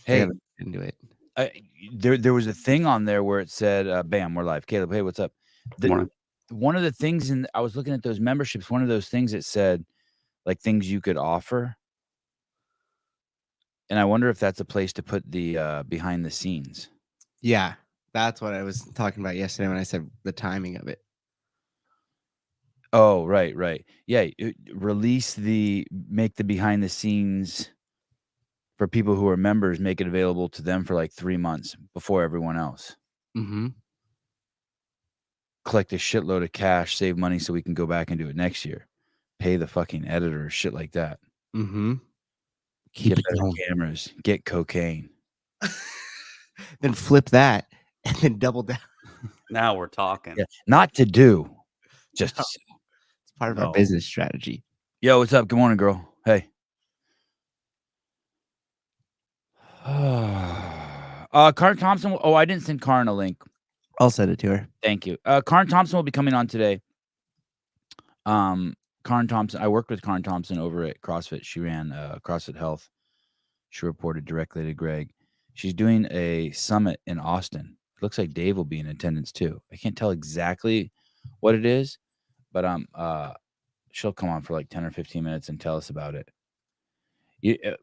Hey, into it. there was a thing on there where it said, "Bam, we're live." Caleb, hey, what's up? Good morning. One of the things I was looking at those memberships. One of those things it said like things you could offer, and I wonder if that's a place to put the behind the scenes. Yeah, that's what I was talking about yesterday when I said the timing of it. Oh, right. Yeah, make the behind the scenes for people who are members. Make it available to them for like 3 months before everyone else. Mm-hmm. Collect a shitload of cash, save money so we can go back and do it next year. Pay the fucking editor, shit like that. Mm-hmm. Get better cameras. Get cocaine. Then flip that and then double down. Now we're talking. Yeah, not to do. Just to sell. It's part of our business strategy. Yo, what's up? Good morning, girl. Hey. Karen Thompson. Oh, I didn't send Karen a link. I'll send it to her. Thank you. Karen Thompson will be coming on today. Karen Thompson. I worked with Karen Thompson over at CrossFit. She ran CrossFit Health. She reported directly to Greg. She's doing a summit in Austin. Looks like Dave will be in attendance too. I can't tell exactly what it is, but she'll come on for like 10 or 15 minutes and tell us about it.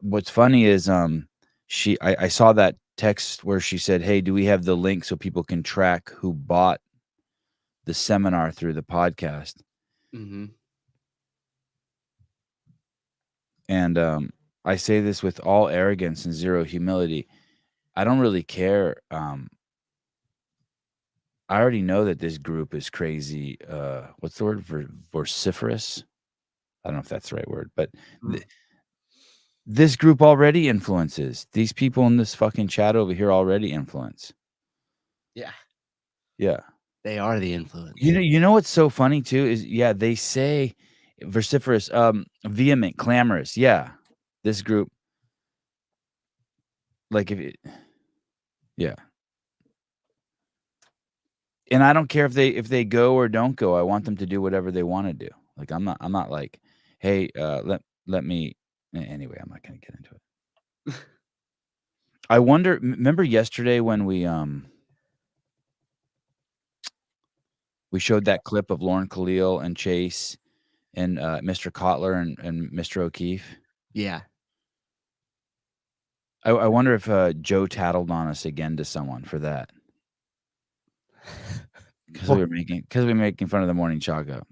What's funny is I saw that text where she said, "Hey, do we have the link so people can track who bought the seminar through the podcast?" Mm-hmm. And I say this with all arrogance and zero humility. I don't really care. I already know that this group is crazy. What's the word? Vociferous? I don't know if that's the right word, but this group already influences. These people in this fucking chat over here already influence. Yeah. Yeah. They are the influence. You know what's so funny too is they say vociferous, vehement, clamorous. Yeah. This group, like yeah. And I don't care if they go or don't go. I want them to do whatever they want to do. Like I'm not like, hey, let me anyway, I'm not gonna get into it. I wonder, remember yesterday when we showed that clip of Lauren Khalil and Chase and Mr. Kotler and Mr. O'Keefe? Yeah. I wonder if Joe tattled on us again to someone for that. Because we were making fun of the morning choco.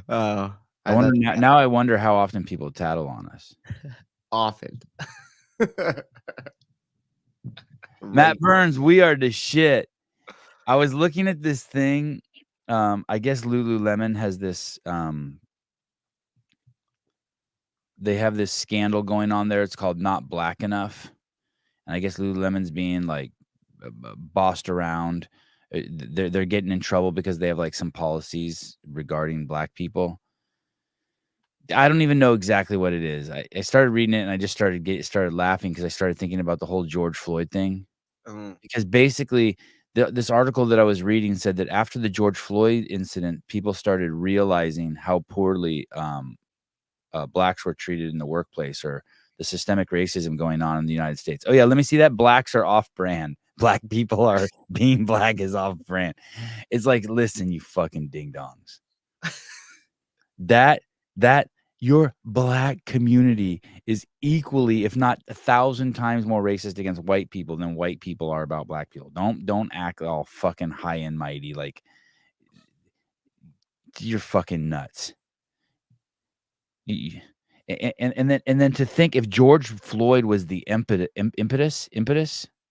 Oh, I wonder now. I wonder how often people tattle on us. Often. Matt Burns, we are the shit. I was looking at this thing. I guess Lululemon has this. They have this scandal going on there. It's called Not Black Enough, and I guess Lululemon's being like bossed around. They're getting in trouble because they have like some policies regarding black people. I don't even know exactly what it is. I started reading it and I just started laughing because I started thinking about the whole George Floyd thing. Because basically, this article that I was reading said that after the George Floyd incident, people started realizing how poorly blacks were treated in the workplace, or the systemic racism going on in the United States. Oh yeah, let me see that. Blacks are off brand. Black people are being black is off brand. It's like, listen, you fucking ding dongs. that your black community is equally, if not 1,000 times more racist against white people than white people are about black people. Don't act all fucking high and mighty like you're fucking nuts. And then to think if George Floyd was the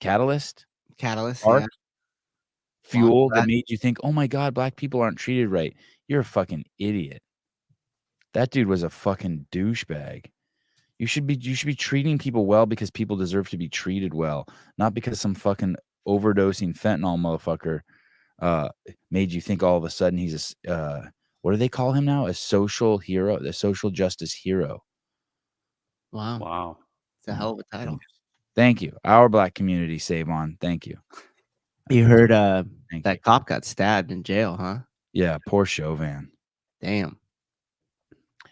catalyst, yeah. fuel that made you think, oh my God, black people aren't treated right. You're a fucking idiot. That dude was a fucking douchebag. You should be treating people well because people deserve to be treated well, not because some fucking overdosing fentanyl motherfucker made you think all of a sudden he's a what do they call him now? A social hero, a social justice hero. Wow. It's a hell of a title. Thank you. Our black community, Sevan. Thank you. You heard that cop got stabbed in jail, huh? Yeah, poor Chauvin. Damn.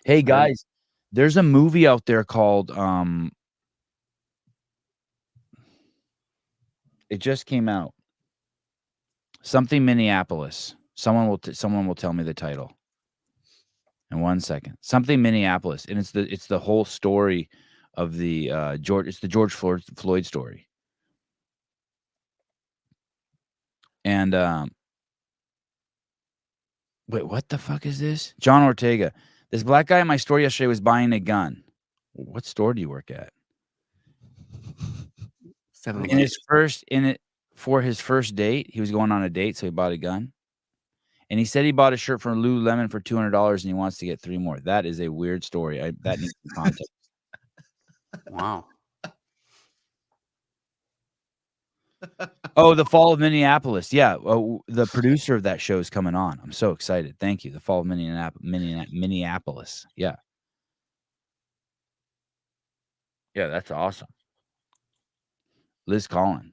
Hey guys, there's a movie out there called It just came out. Something Minneapolis. Someone will tell me the title. In 1 second. Something Minneapolis, and it's the whole story of the George Floyd story. And wait, what the fuck is this? John Ortega. This black guy in my store yesterday was buying a gun. What store do you work at? For his first date, he was going on a date, so he bought a gun. And he said he bought a shirt from Lululemon for $200 and he wants to get 3 more. That is a weird story. That needs some context. Wow. Oh, the Fall of Minneapolis. Yeah. Oh, the producer of that show is coming on. I'm so excited. Thank you. The Fall of Minneapolis. Yeah. Yeah, that's awesome. Liz Collin.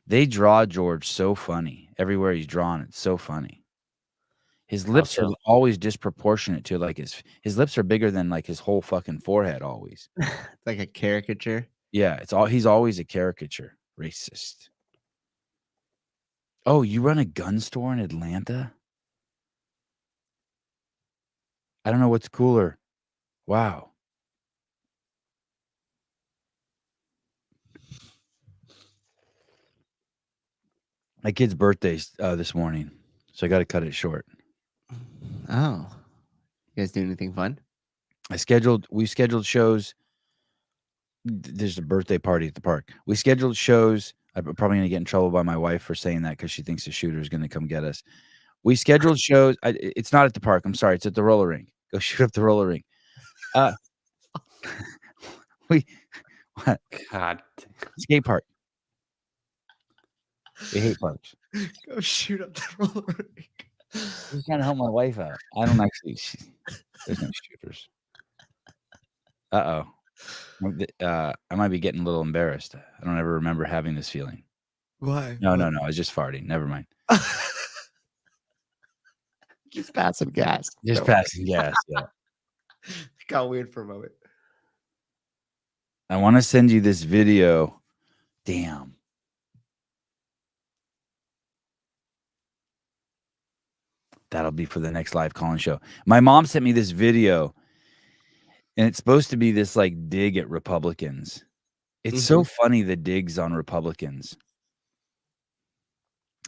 They draw George so funny. Everywhere he's drawn, it's so funny. His lips are always disproportionate to like his lips are bigger than like his whole fucking forehead always. It's like a caricature. Yeah, he's always a caricature. Racist. Oh, you run a gun store in Atlanta? I don't know what's cooler. Wow. My kid's birthday's this morning, so I got to cut it short. Oh. You guys do anything fun? We scheduled shows. There's a birthday party at the park. We scheduled shows. I'm probably going to get in trouble by my wife for saying that because she thinks the shooter is going to come get us. We scheduled shows. It's not at the park. I'm sorry. It's at the roller rink. Go shoot up the roller rink. What? God. Skate park. We hate parks. Go shoot up the roller rink. I'm just trying to help my wife out. I don't actually. There's no shooters. Uh-oh. I might be getting a little embarrassed. I don't ever remember having this feeling. Why? No. I was just farting. Never mind. Just passing gas. Just passing gas. Yeah. Got weird for a moment. I want to send you this video. Damn. That'll be for the next live call-in show. My mom sent me this video, and it's supposed to be this like dig at Republicans. It's so funny, the digs on Republicans.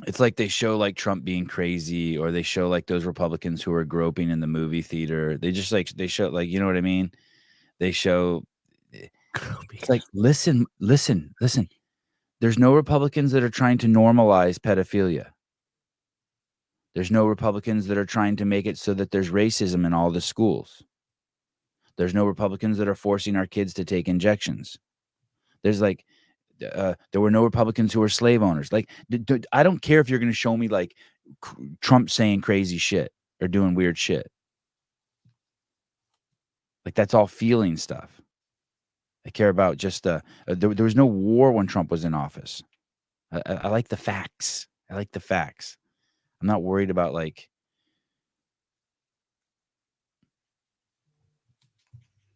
It's like they show like Trump being crazy, or they show like those Republicans who are groping in the movie theater. They show like, you know what I mean? They show, it's like, listen. There's no Republicans that are trying to normalize pedophilia. There's no Republicans that are trying to make it so that there's racism in all the schools. There's no Republicans that are forcing our kids to take injections. There's like, there were no Republicans who were slave owners. Like, I don't care if you're going to show me like Trump saying crazy shit or doing weird shit. Like, that's all feeling stuff. I care about just there was no war when Trump was in office. I like the facts. I like the facts. I'm not worried about like.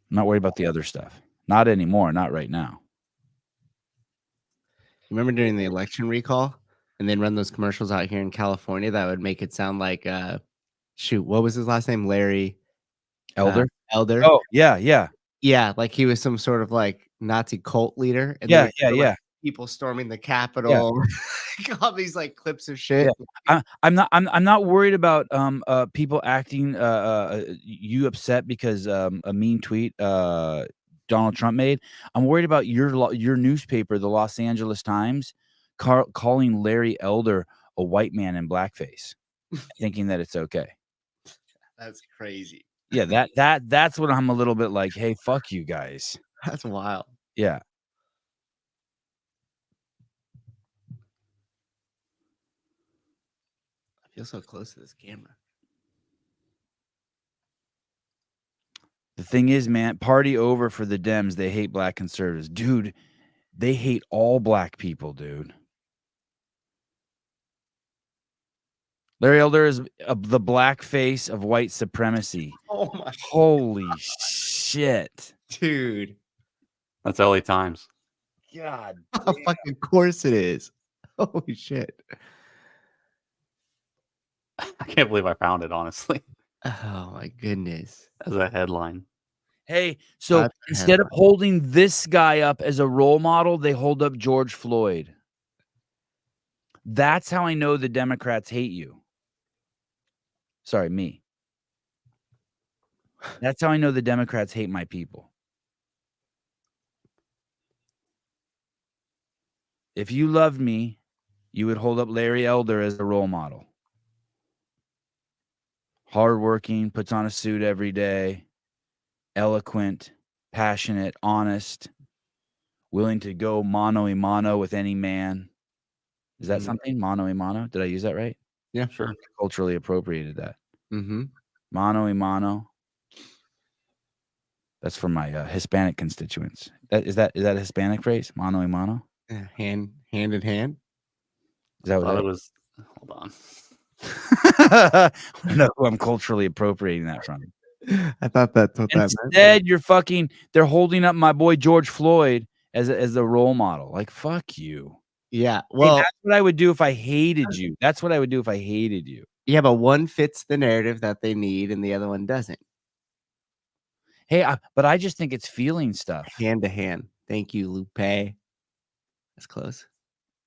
I'm not worried about the other stuff. Not anymore. Not right now. Remember during the election recall, and they'd run those commercials out here in California that would make it sound like, what was his last name? Larry Elder. Elder. Oh yeah. Yeah, like he was some sort of like Nazi cult leader. And Yeah. like, people storming the Capitol. All these like clips of shit. Yeah. I'm not worried about people acting you upset because a mean tweet Donald Trump made. I'm worried about your newspaper, the Los Angeles Times, calling Larry Elder a white man in blackface, thinking that it's okay. That's crazy. Yeah, that's what I'm a little bit like, hey, fuck you guys. That's wild. Yeah. I feel so close to this camera. The thing is, man, party over for the Dems. They hate black conservatives. Dude, they hate all black people, dude. Larry Elder is the black face of white supremacy. Oh my. Holy shit. shit. Dude. That's LA Times. God. Oh, fucking course it is. Holy shit. I can't believe I found it, honestly, Oh my goodness. as a headline. Hey, so That's a instead of headline. holding this guy up as a role model, they hold up George Floyd. That's how I know the Democrats hate you. Sorry, me. That's how I know the Democrats hate my people. If you loved me, you would hold up Larry Elder as a role model. Hardworking, puts on a suit every day, eloquent, passionate, honest, willing to go mano a mano with any man. Is that something? Mano a mano? Did I use that right? Yeah. Sure. Culturally appropriated that. Mm-hmm. Mano a mano. That's for my Hispanic constituents. Is that a Hispanic phrase? Mano a mano? Hand in hand. Is that what Thought that it was. Hold on. I don't know who I'm culturally appropriating that from. I thought that's what that meant. Instead, they're holding up my boy George Floyd as a role model. Like, fuck you. Yeah. Hey, Well, that's what I would do if I hated you. That's what I would do if I hated you. yeah, but one fits the narrative that they need and the other one doesn't. Hey, but I just think it's feeling stuff. Hand to hand. Thank you, Lupe. That's close.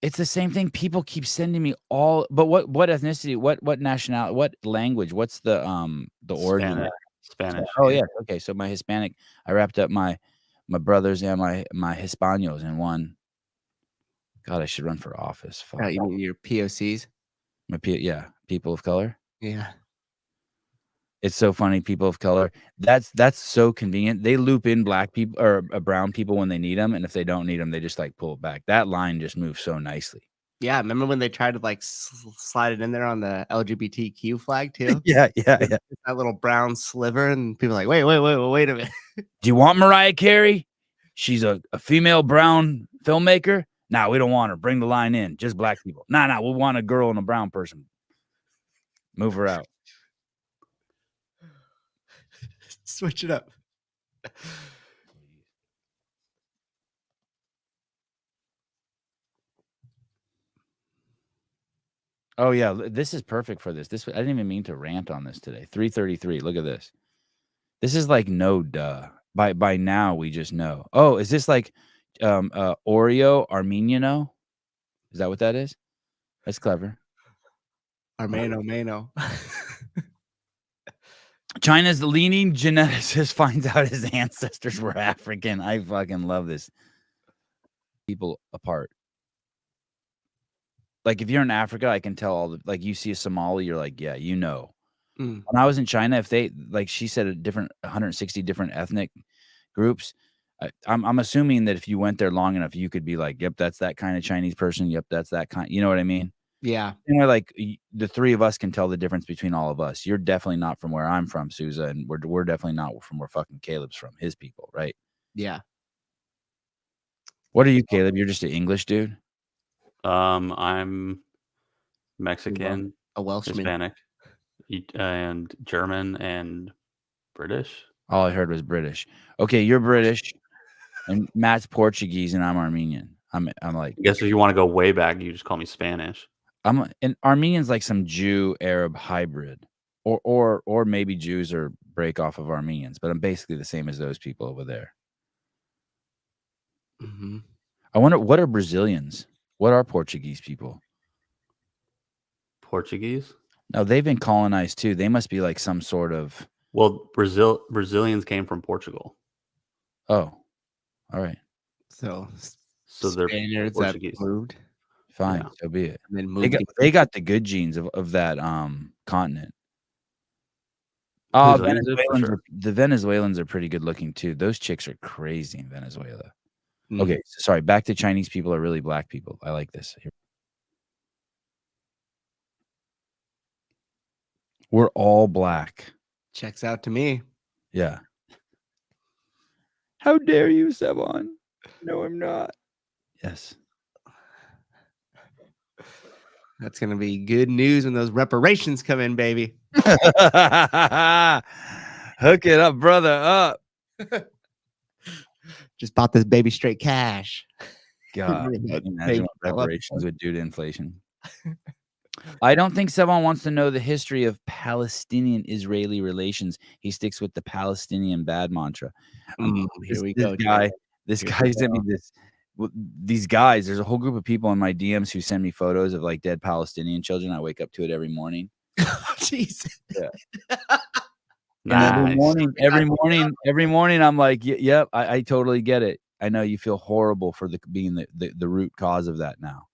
It's the same thing. People keep sending me all, but what ethnicity, what nationality, what language, what's the origin? Spanish. Oh yeah, okay. So my Hispanic, I wrapped up my brothers and my Hispanos in one. God, I should run for office. Fuck. You mean your POCs? People of color. Yeah. It's so funny, people of color. That's so convenient. They loop in black people or brown people when they need them, and if they don't need them, they just like pull it back. That line just moves so nicely. Yeah, remember when they tried to like slide it in there on the LGBTQ flag too? Yeah. That little brown sliver, and people are like, wait a minute. Do you want Mariah Carey? She's a female brown filmmaker. Nah, we don't want her. Bring the line in. Just black people. Nah, we want a girl and a brown person. Move her out. Switch it up. Oh yeah, this is perfect for this. I didn't even mean to rant on this today. 3:33. Look at this. This is like no duh. By now we just know. Oh, is this like Oreo Armeniano? Is that what that is? That's clever. Armeno. China's leading geneticist finds out his ancestors were African. I fucking love this. People apart. Like if you're in Africa, I can tell all the, like you see a Somali, you're like, yeah, you know. When I was in China, if they, like she said, 160 different ethnic groups, I'm assuming that if you went there long enough, you could be like, yep, that's that kind of Chinese person. Yep, that's that kind. You know what I mean? Yeah. And we're like, the three of us can tell the difference between all of us. You're definitely not from where I'm from, Sousa, and we're definitely not from where fucking Caleb's from, his people, right? Yeah. What are you, Caleb? You're just an English dude? I'm Mexican, A Welshman. Hispanic, and German and British. All I heard was British. Okay, you're British, and Matt's Portuguese, and I'm Armenian. I'm like, I guess if you want to go way back, you just call me Spanish. and Armenian's like some Jew Arab hybrid, or maybe Jews are break off of Armenians, but I'm basically the same as those people over there. Mm-hmm. I wonder, what are Brazilians? What are Portuguese people? Portuguese? No, they've been colonized too. They must be like some sort of. Well, Brazilians came from Portugal. Oh, all right. So they're Spaniards Portuguese. that moved. Fine, Yeah. so be it. And then moved. They got the good genes of that continent. Brazilians did, for Venezuelans sure. the Venezuelans are pretty good looking too. Those chicks are crazy in Venezuela. Mm. Okay, sorry. Back to Chinese people are really black people. I like this. We're all black. Checks out to me. Yeah. How dare you, Sevan? No, I'm not. Yes. That's going to be good news when those reparations come in, baby. Hook it up, brother. Up. Just bought this baby straight cash. God, That imagine baby what fell up. reparations would do to inflation. I don't think Sevan wants to know the history of Palestinian-Israeli relations. He sticks with the Palestinian bad mantra. Here we go. This Here guy we sent me go. this. These guys, there's a whole group of people in my DMs who send me photos of like dead Palestinian children. I wake up to it every morning. Jeez. Yeah. Nice. And every morning, I'm like, yep, I totally get it. I know you feel horrible for being the root cause of that now,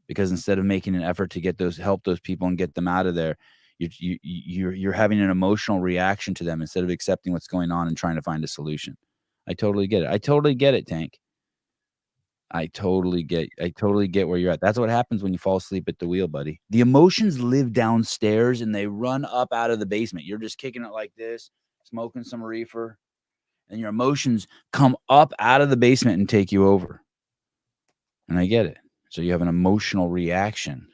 because instead of making an effort to help those people and get them out of there, you're having an emotional reaction to them instead of accepting what's going on and trying to find a solution. I totally get it. I totally get it, Tank. I totally get where you're at. That's what happens when you fall asleep at the wheel, buddy. The emotions live downstairs and they run up out of the basement. You're just kicking it like this, smoking some reefer, and your emotions come up out of the basement and take you over. And I get it. So you have an emotional reaction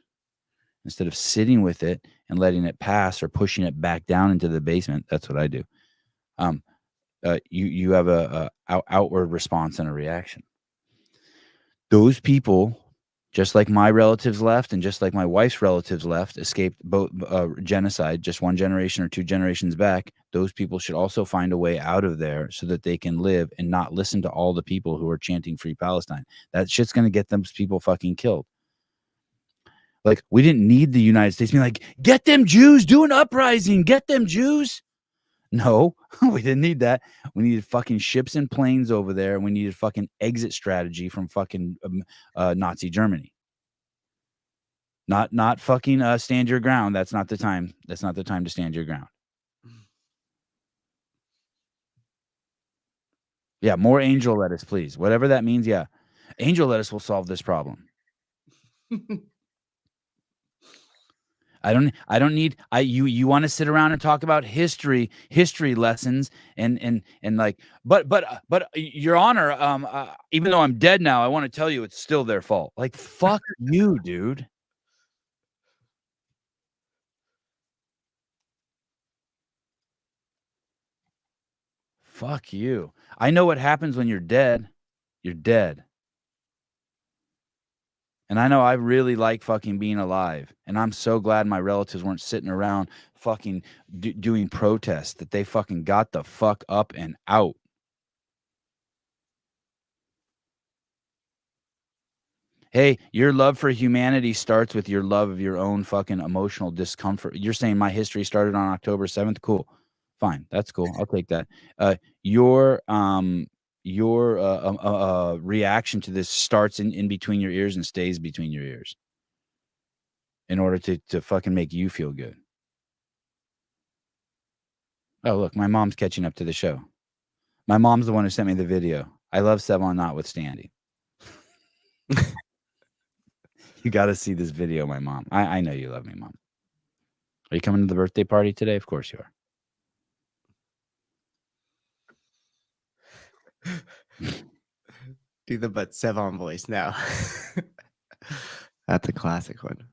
instead of sitting with it and letting it pass or pushing it back down into the basement. That's what I do. You have a outward response and a reaction. Those people, just like my relatives left and just like my wife's relatives left, escaped both genocide just one generation or two generations back. Those people should also find a way out of there so that they can live and not listen to all the people who are chanting Free Palestine. That shit's going to get those people fucking killed. Like, we didn't need the United States being like, get them Jews, do an uprising, get them Jews. No, we didn't need that. We needed fucking ships and planes over there. And we needed fucking exit strategy from fucking Nazi Germany. Not fucking stand your ground. That's not the time. That's not the time to stand your ground. Yeah, more angel lettuce, please. Whatever that means, yeah. Angel lettuce will solve this problem. I don't need you want to sit around and talk about history lessons and like but Your Honor, even though I'm dead now, I want to tell you it's still their fault. Like, fuck you, dude. Fuck you. I know what happens when you're dead. You're dead. And I know I really like fucking being alive. And I'm so glad my relatives weren't sitting around fucking doing protests, that they fucking got the fuck up and out. Hey, your love for humanity starts with your love of your own fucking emotional discomfort. You're saying my history started on October 7th? Cool. Fine. That's cool. I'll take that. Your reaction to this starts in between your ears and stays between your ears in order to fucking make you feel good. Oh, look, my mom's catching up to the show. My mom's the one who sent me the video. I love Sevan notwithstanding. You got to see this video, my mom. I know you love me, Mom. Are you coming to the birthday party today? Of course you are. Do the but Sevan voice now. That's a classic one.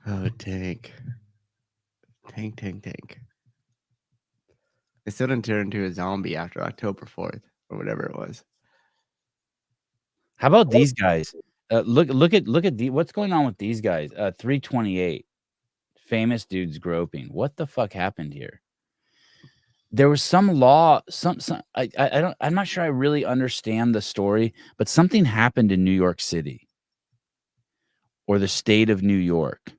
Oh, Tank. I still didn't turn into a zombie after October 4th or whatever it was. How about these guys? Look at what's going on with these guys. 328. Famous dudes groping. What the fuck happened here? There was some law, I'm not sure I really understand the story, but something happened in New York City or the state of New York.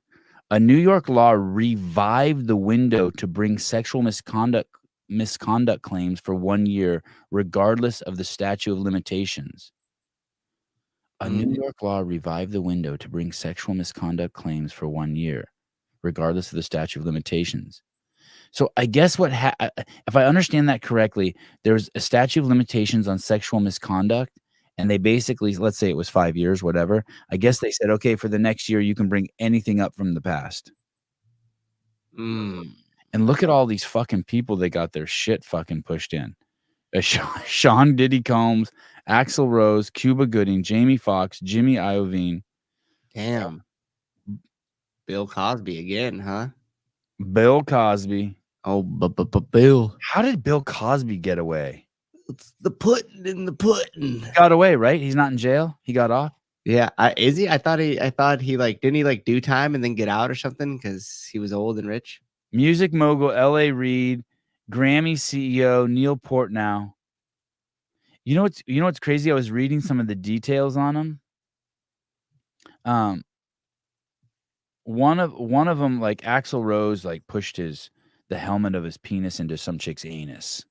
A New York law revived the window to bring sexual misconduct claims for 1 year, regardless of the statute of limitations. A New York law revived the window to bring sexual misconduct claims for 1 year, regardless of the statute of limitations. So I guess if I understand that correctly, there's a statute of limitations on sexual misconduct, and they basically, let's say it was 5 years, whatever. I guess they said, okay, for the next year, you can bring anything up from the past. And look at all these fucking people that got their shit fucking pushed in. Sean Diddy Combs, Axl Rose, Cuba Gooding, Jamie Foxx, Jimmy Iovine. Damn. Bill Cosby again, huh? Bill Cosby. Oh, Bill. How did Bill Cosby get away? It's the pudding in the pudding. He got away, right? He's not in jail. He got off. Yeah, is he? I thought he like didn't he like do time and then get out or something because he was old and rich. Music mogul L.A. Reid, Grammy CEO Neil Portnow. You know what's crazy? I was reading some of the details on him. One of them, like Axl Rose, like pushed the helmet of his penis into some chick's anus.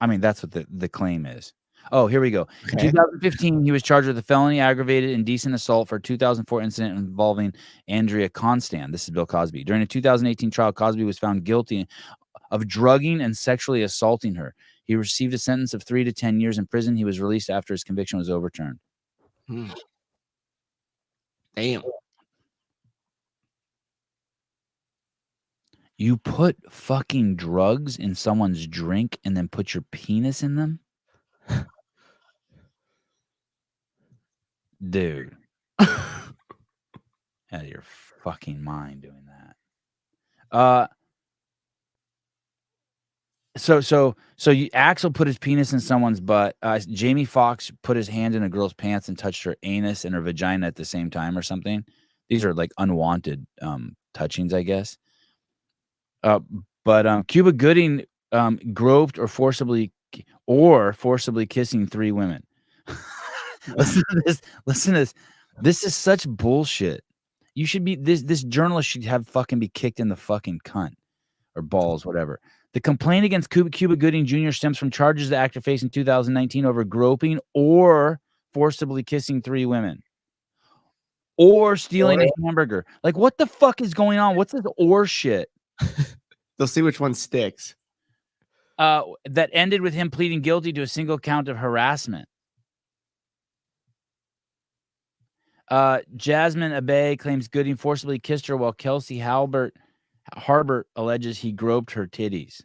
I mean, that's what the claim is. Oh, here we go. Okay. In 2015, he was charged with a felony aggravated indecent assault for a 2004 incident involving Andrea Constand. This is Bill Cosby. During a 2018 trial, Cosby was found guilty of drugging and sexually assaulting her. He received a sentence of 3 to 10 years in prison. He was released after his conviction was overturned. Damn. You put fucking drugs in someone's drink and then put your penis in them? Dude. Out of your fucking mind doing that. So Axl put his penis in someone's butt. Jamie Foxx put his hand in a girl's pants and touched her anus and her vagina at the same time or something. These are like unwanted touchings, I guess. But Cuba Gooding groped or forcibly kissing 3 women. Listen to this. This is such bullshit. You should be this journalist should have fucking be kicked in the fucking cunt or balls, whatever. The complaint against Cuba Gooding Jr. stems from charges the actor faced in 2019 over groping or forcibly kissing 3 women. Or stealing a hamburger. Like, what the fuck is going on? What's this or shit? They'll see which one sticks. That ended with him pleading guilty to a single count of harassment. Jasmine Abe claims Gooding forcibly kissed her while Kelsey Harbert alleges he groped her titties.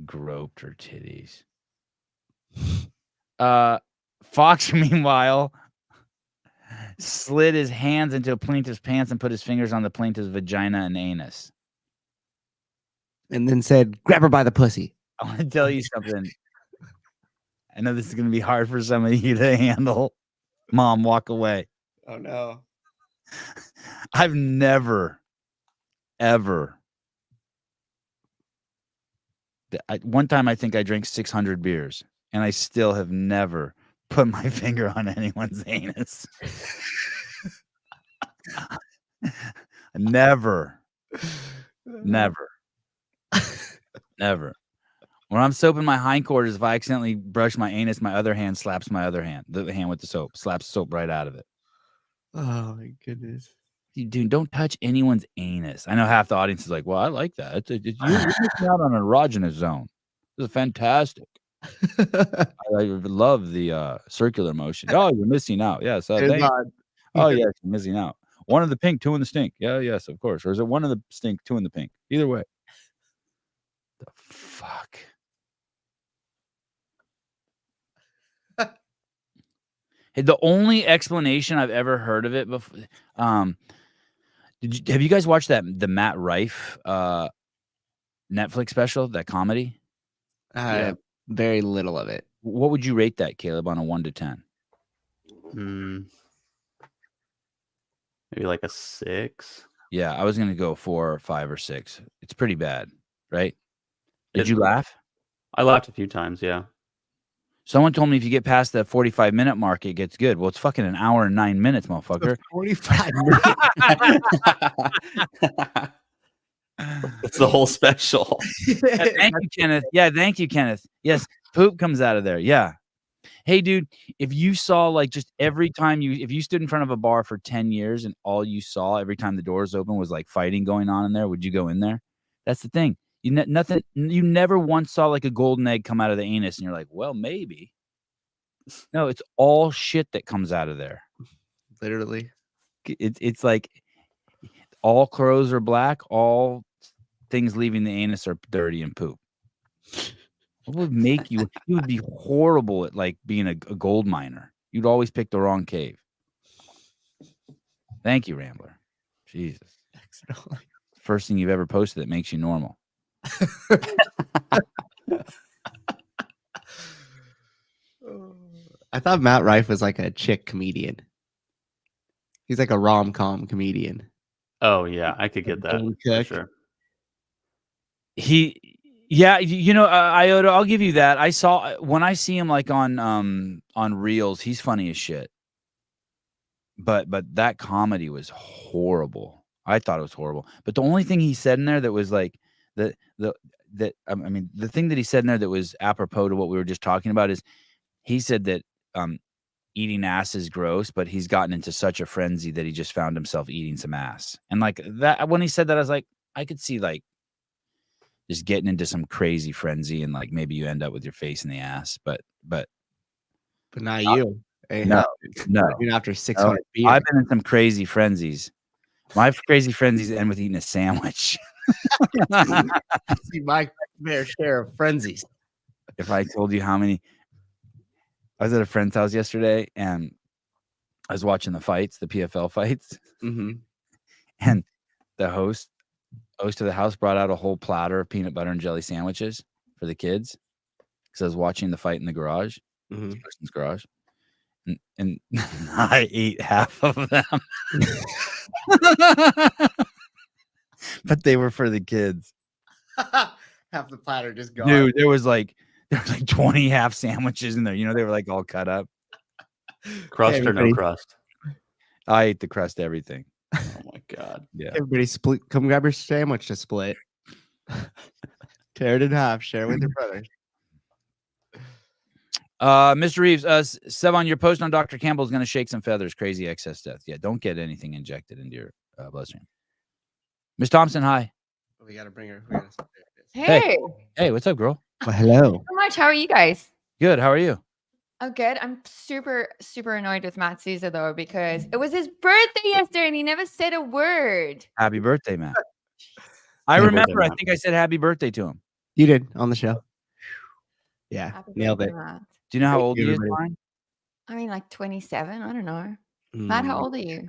Groped her titties. Fox, meanwhile, slid his hands into a plaintiff's pants and put his fingers on the plaintiff's vagina and anus. And then said, grab her by the pussy. I want to tell you something. I know this is going to be hard for some of you to handle. Mom, walk away. Oh, no. I've never, ever. One time I think I drank 600 beers, and I still have never put my finger on anyone's anus. Never. When I'm soaping my hindquarters, if I accidentally brush my anus, my other hand slaps my other hand. The hand with the soap slaps soap right out of it. Oh my goodness. Dude, don't touch anyone's anus. I know half the audience is like, well, I like that. You're missing out on an erogenous zone. This is fantastic. I love the circular motion. Oh, you're missing out. Yes. Oh, yes, you're missing out. 1 in the pink, 2 in the stink. Yeah, yes, of course. Or is it 1 in the stink, 2 in the pink? Either way. The fuck. Hey, the only explanation I've ever heard of it before. Have you guys watched the Matt Rife Netflix special, that comedy? Yeah. Very little of it. What would you rate that, Caleb, on a 1 to 10? Maybe like a 6. Yeah, I was gonna go 4 or 5 or 6. It's pretty bad, right? Did you laugh? I laughed a few times, yeah. Someone told me if you get past the 45-minute mark, it gets good. Well, it's fucking an hour and 9 minutes, motherfucker. 45 minutes. It's the whole special. Thank you, Kenneth. Yeah, thank you, Kenneth. Yes, poop comes out of there. Yeah. Hey, dude, if you saw like just every time if you stood in front of a bar for 10 years and all you saw every time the doors open was like fighting going on in there, would you go in there? That's the thing. You never once saw like a golden egg come out of the anus and you're like, well, maybe. No, it's all shit that comes out of there. Literally. It's like all crows are black, all things leaving the anus are dirty and poop. What would make you would be horrible at like being a gold miner. You'd always pick the wrong cave. Thank you, Rambler. Jesus. Exit only. First thing you've ever posted that makes you normal. I thought Matt Rife was like a chick comedian. He's like a rom-com comedian. Oh yeah, I could get that Dane for Cook. sure. Yeah, Iota, I'll give you that. I saw when I see him like on Reels, he's funny as shit. But that comedy was horrible. I thought it was horrible. But the only thing he said in there that was like the thing that he said in there that was apropos to what we were just talking about is he said that eating ass is gross, but he's gotten into such a frenzy that he just found himself eating some ass. And like that, when he said that, I was like, I could see like just getting into some crazy frenzy and like maybe you end up with your face in the ass, but not you. Hey, no, even after 600 beers. I've been in some crazy frenzies. My crazy frenzies end with eating a sandwich. See my fair share of frenzies. If I told you how many, I was at a friend's house yesterday and I was watching the fights, the PFL fights, and the host of the house brought out a whole platter of peanut butter and jelly sandwiches for the kids because I was watching the fight in the garage, Kristen's garage, and I ate half of them, but they were for the kids. Half the platter just gone. Dude, there was like 20 half sandwiches in there. You know, they were like all cut up. Crust or no crust? I ate the crust, everything. Oh my god. Yeah. Everybody split. Come grab your sandwich to split. Tear it in half. Share with your brothers. Mr. Reeves, Sevan, your post on Dr. Campbell is going to shake some feathers. Crazy excess death. Yeah, don't get anything injected into your bloodstream. Miss Thompson, hi. We got to bring her. Hey, what's up, girl? Well, hello. So much. How are you guys? Good. How are you? I'm good. I'm super, super annoyed with Matt Souza though because it was his birthday yesterday and he never said a word. Happy birthday, Matt. I remember. I think I said happy birthday to him. You did on the show. Yeah, Happy nailed birthday, it. Matt. Do you know how old he is, Brian? I mean, like 27. I don't know. Matt, how old are you?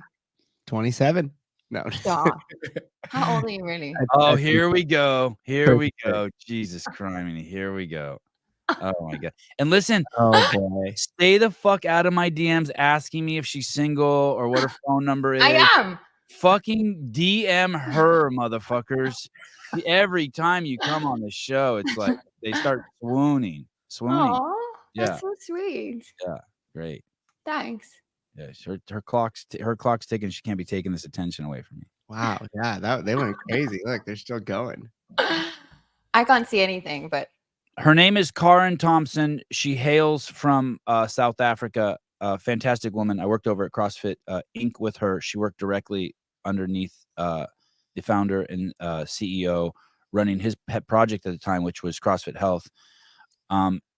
27. No. Stop. How old are you really? Oh, here we go. Here we go. Jesus Christ. Here we go. Oh my god. And listen, stay the fuck out of my DMs asking me if she's single or what her phone number is. I am. Fucking DM her, motherfuckers. Every time you come on the show, it's like they start swooning. Aww, that's so sweet. Yeah, great. Thanks. Yeah, her clock's ticking. She can't be taking this attention away from me. Wow. Yeah, they went crazy. Look, they're still going. I can't see anything, but her name is Karen Thompson. She hails from South Africa. Fantastic woman. I worked over at CrossFit Inc. with her. She worked directly underneath the founder and CEO, running his pet project at the time, which was CrossFit Health.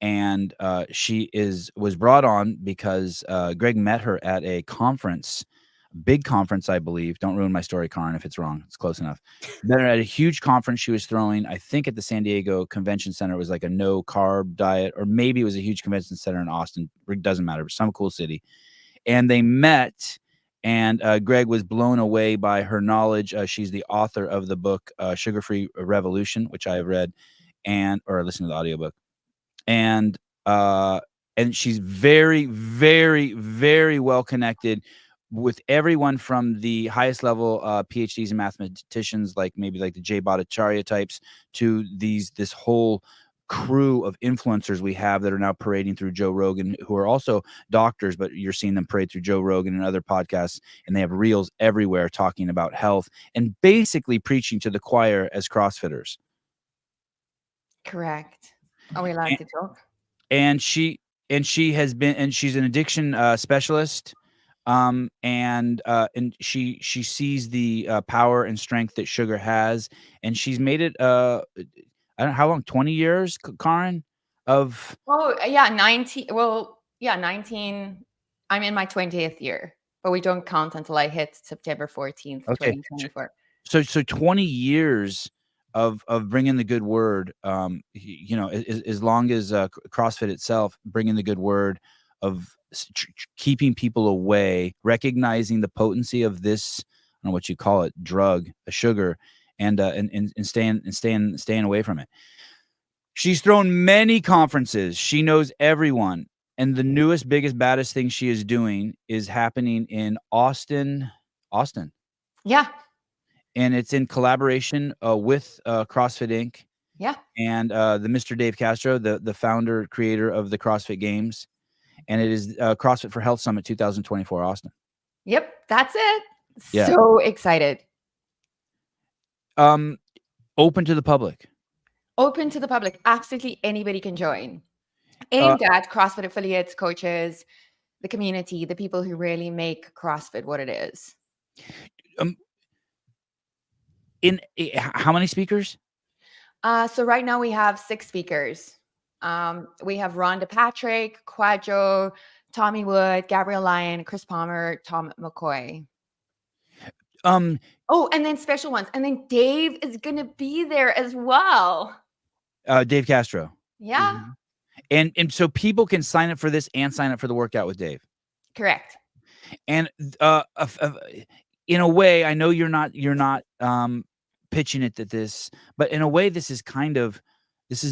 And she was brought on because Greg met her at a conference, big conference, I believe. Don't ruin my story, Karen, if it's wrong. It's close enough. Met her at a huge conference she was throwing, I think at the San Diego Convention Center. It was like a no carb diet, or maybe it was a huge convention center in Austin. It doesn't matter, but some cool city. And they met, and Greg was blown away by her knowledge. She's the author of the book Sugar Free Revolution, which I have read or listened to the audiobook. And she's very, very, very well connected with everyone from the highest level PhDs and mathematicians, like maybe like the Jay Bhattacharya types, to this whole crew of influencers we have that are now parading through Joe Rogan, who are also doctors, but you're seeing them parade through Joe Rogan and other podcasts, and they have reels everywhere talking about health and basically preaching to the choir as CrossFitters. Correct. Are we allowed to talk? And she's an addiction specialist. And she sees the power and strength that sugar has, and she's made it I don't know how long, 20 years, Karen, of 19. Well, 19. I'm in my 20th year, but we don't count until I hit September 14th, 2024. So 20 years of bringing the good word, as long as CrossFit itself, bringing the good word, keeping people away, recognizing the potency of this, I don't know what you call it, drug, a sugar, and staying away from it. She's thrown many conferences. She knows everyone. And the newest, biggest, baddest thing she is doing is happening in Austin. Yeah. And it's in collaboration with CrossFit Inc. Yeah. And the Mr. Dave Castro, the founder, creator of the CrossFit Games. And it is CrossFit for Health Summit 2024 Austin. Yep. That's it. Yeah. So excited. Open to the public. Open to the public. Absolutely anybody can join. Aimed at CrossFit affiliates, coaches, the community, the people who really make CrossFit what it is. How many speakers? So right now we have 6 speakers. We have Rhonda Patrick, Quadro, Tommy Wood, Gabrielle Lyon, Chris Palmer, Tom McCoy. Oh, and then special ones. And then Dave is going to be there as well. Dave Castro. Yeah. Mhm. And so people can sign up for this and sign up for the workout with Dave. Correct. And in a way, I know you're not pitching it at this, but in a way, this is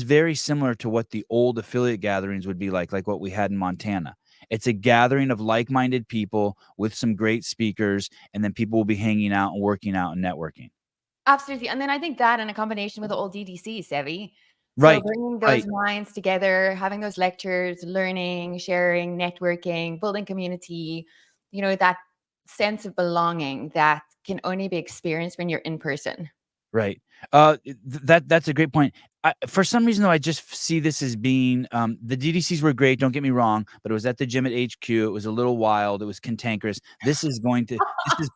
very similar to what the old affiliate gatherings would be like what we had in Montana. It's a gathering of like-minded people with some great speakers, and then people will be hanging out and working out and networking. Absolutely. And then I think that in a combination with the old DDC, Sevi. Right. So bringing those minds together, having those lectures, learning, sharing, networking, building community, that sense of belonging that can only be experienced when you're in person. Right. That's a great point. For some reason, though, I just see this as being the DDCs were great. Don't get me wrong, but it was at the gym at HQ. It was a little wild. It was cantankerous. This is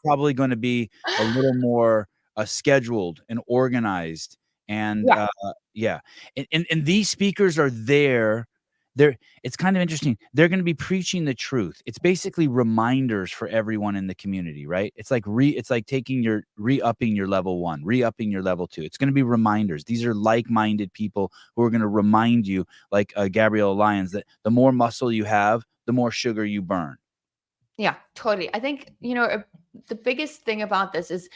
probably going to be a little more scheduled and organized. And and these speakers are there. It's kind of interesting. They're going to be preaching the truth. It's basically reminders for everyone in the community, right? It's like taking your re-upping your level 1, re-upping your level 2. It's going to be reminders. These are like-minded people who are going to remind you, like Gabrielle Lyons, that the more muscle you have, the more sugar you burn. Yeah, totally. I think, the biggest thing about this is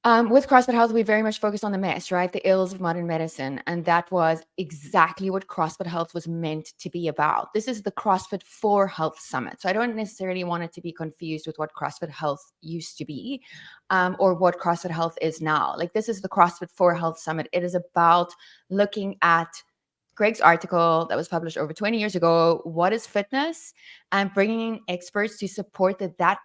with CrossFit Health, we very much focused on the mess, right? The ills of modern medicine. And that was exactly what CrossFit Health was meant to be about. This is the CrossFit for Health Summit. So I don't necessarily want it to be confused with what CrossFit Health used to be or what CrossFit Health is now. Like, this is the CrossFit for Health Summit. It is about looking at Greg's article that was published over 20 years ago, what is fitness, and bringing in experts to support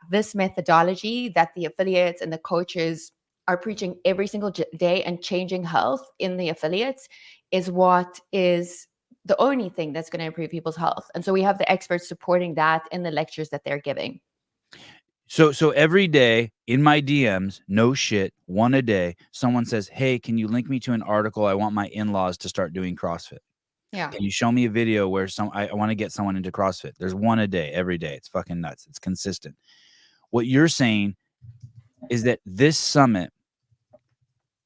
this methodology that the affiliates and the coaches are preaching every single day and changing health in the affiliates is what is the only thing that's going to improve people's health. And so we have the experts supporting that in the lectures that they're giving. So every day in my DMs, no shit, one a day, someone says, "Hey, can you link me to an article? I want my in-laws to start doing CrossFit. Yeah. Can you show me a video where I want to get someone into CrossFit?" There's one a day, every day. It's fucking nuts. It's consistent. What you're saying is that this summit,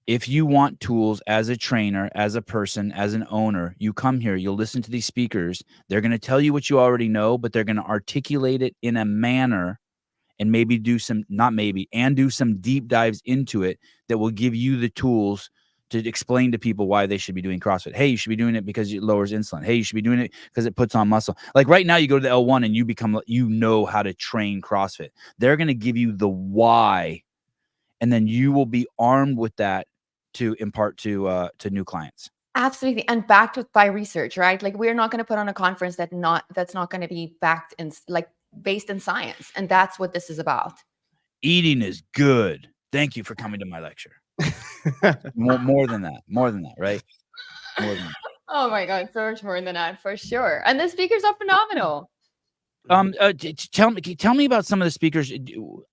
if you want tools as a trainer, as a person, as an owner, you come here, you'll listen to these speakers. They're going to tell you what you already know, but they're going to articulate it in a manner and maybe do some deep dives into it that will give you the tools to explain to people why they should be doing CrossFit. Hey, you should be doing it because it lowers insulin. Hey, you should be doing it because it puts on muscle. Like right now, you go to the L1 and you know how to train CrossFit. They're going to give you the why, and then you will be armed with that to impart to new clients. Absolutely. And backed by research, right? Like, we're not going to put on a conference that's not going to be backed in, like, based in science. And that's what this is about. Eating is good. Thank you for coming to my lecture. more than that, right? More than that. Oh my God, so much more than that, for sure. And the speakers are phenomenal. Tell me about some of the speakers.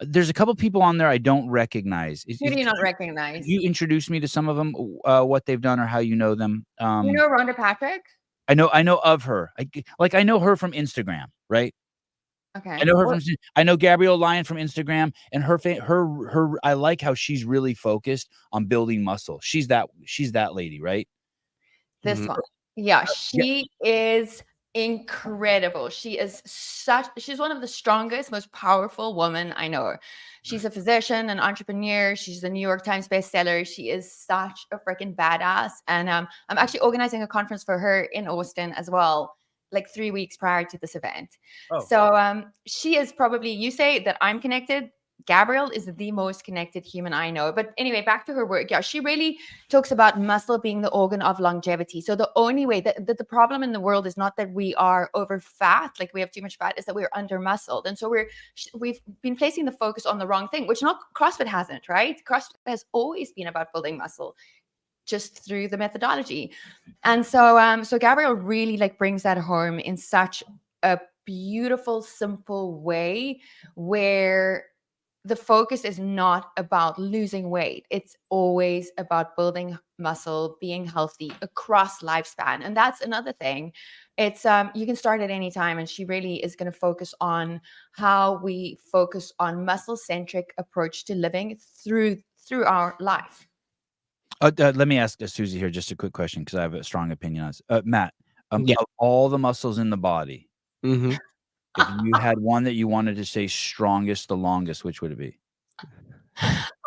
There's a couple people on there I don't recognize. Who do you not recognize? You introduce me to some of them, what they've done or how you know them. You know Rhonda Patrick? I know of her. I know her from Instagram, right? Okay. I know her from. I know Gabrielle Lyon from Instagram, and her. I like how she's really focused on building muscle. She's that lady, right? This one, yeah, she is incredible. She's one of the strongest, most powerful women I know. She's a physician, an entrepreneur. She's a New York Times bestseller. She is such a freaking badass. And I'm actually organizing a conference for her in Austin as well, like 3 weeks prior to this event. Oh. So she is probably, you say that I'm connected. Gabrielle is the most connected human I know. But anyway, back to her work. Yeah, she really talks about muscle being the organ of longevity. So the only way that the problem in the world is not that we are over fat, like we have too much fat, is that we're under muscled. And so we've been placing the focus on the wrong thing, which not CrossFit hasn't, right? CrossFit has always been about building muscle, just through the methodology. And so Gabrielle really like brings that home in such a beautiful, simple way where the focus is not about losing weight. It's always about building muscle, being healthy across lifespan. And that's another thing. It's you can start at any time. And she really is going to focus on how we focus on muscle-centric approach to living through our life. Let me ask Susie here just a quick question because I have a strong opinion on this. Matt, Yeah. of all the muscles in the body, Mm-hmm. if you had one that you wanted to say strongest, the longest, which would it be?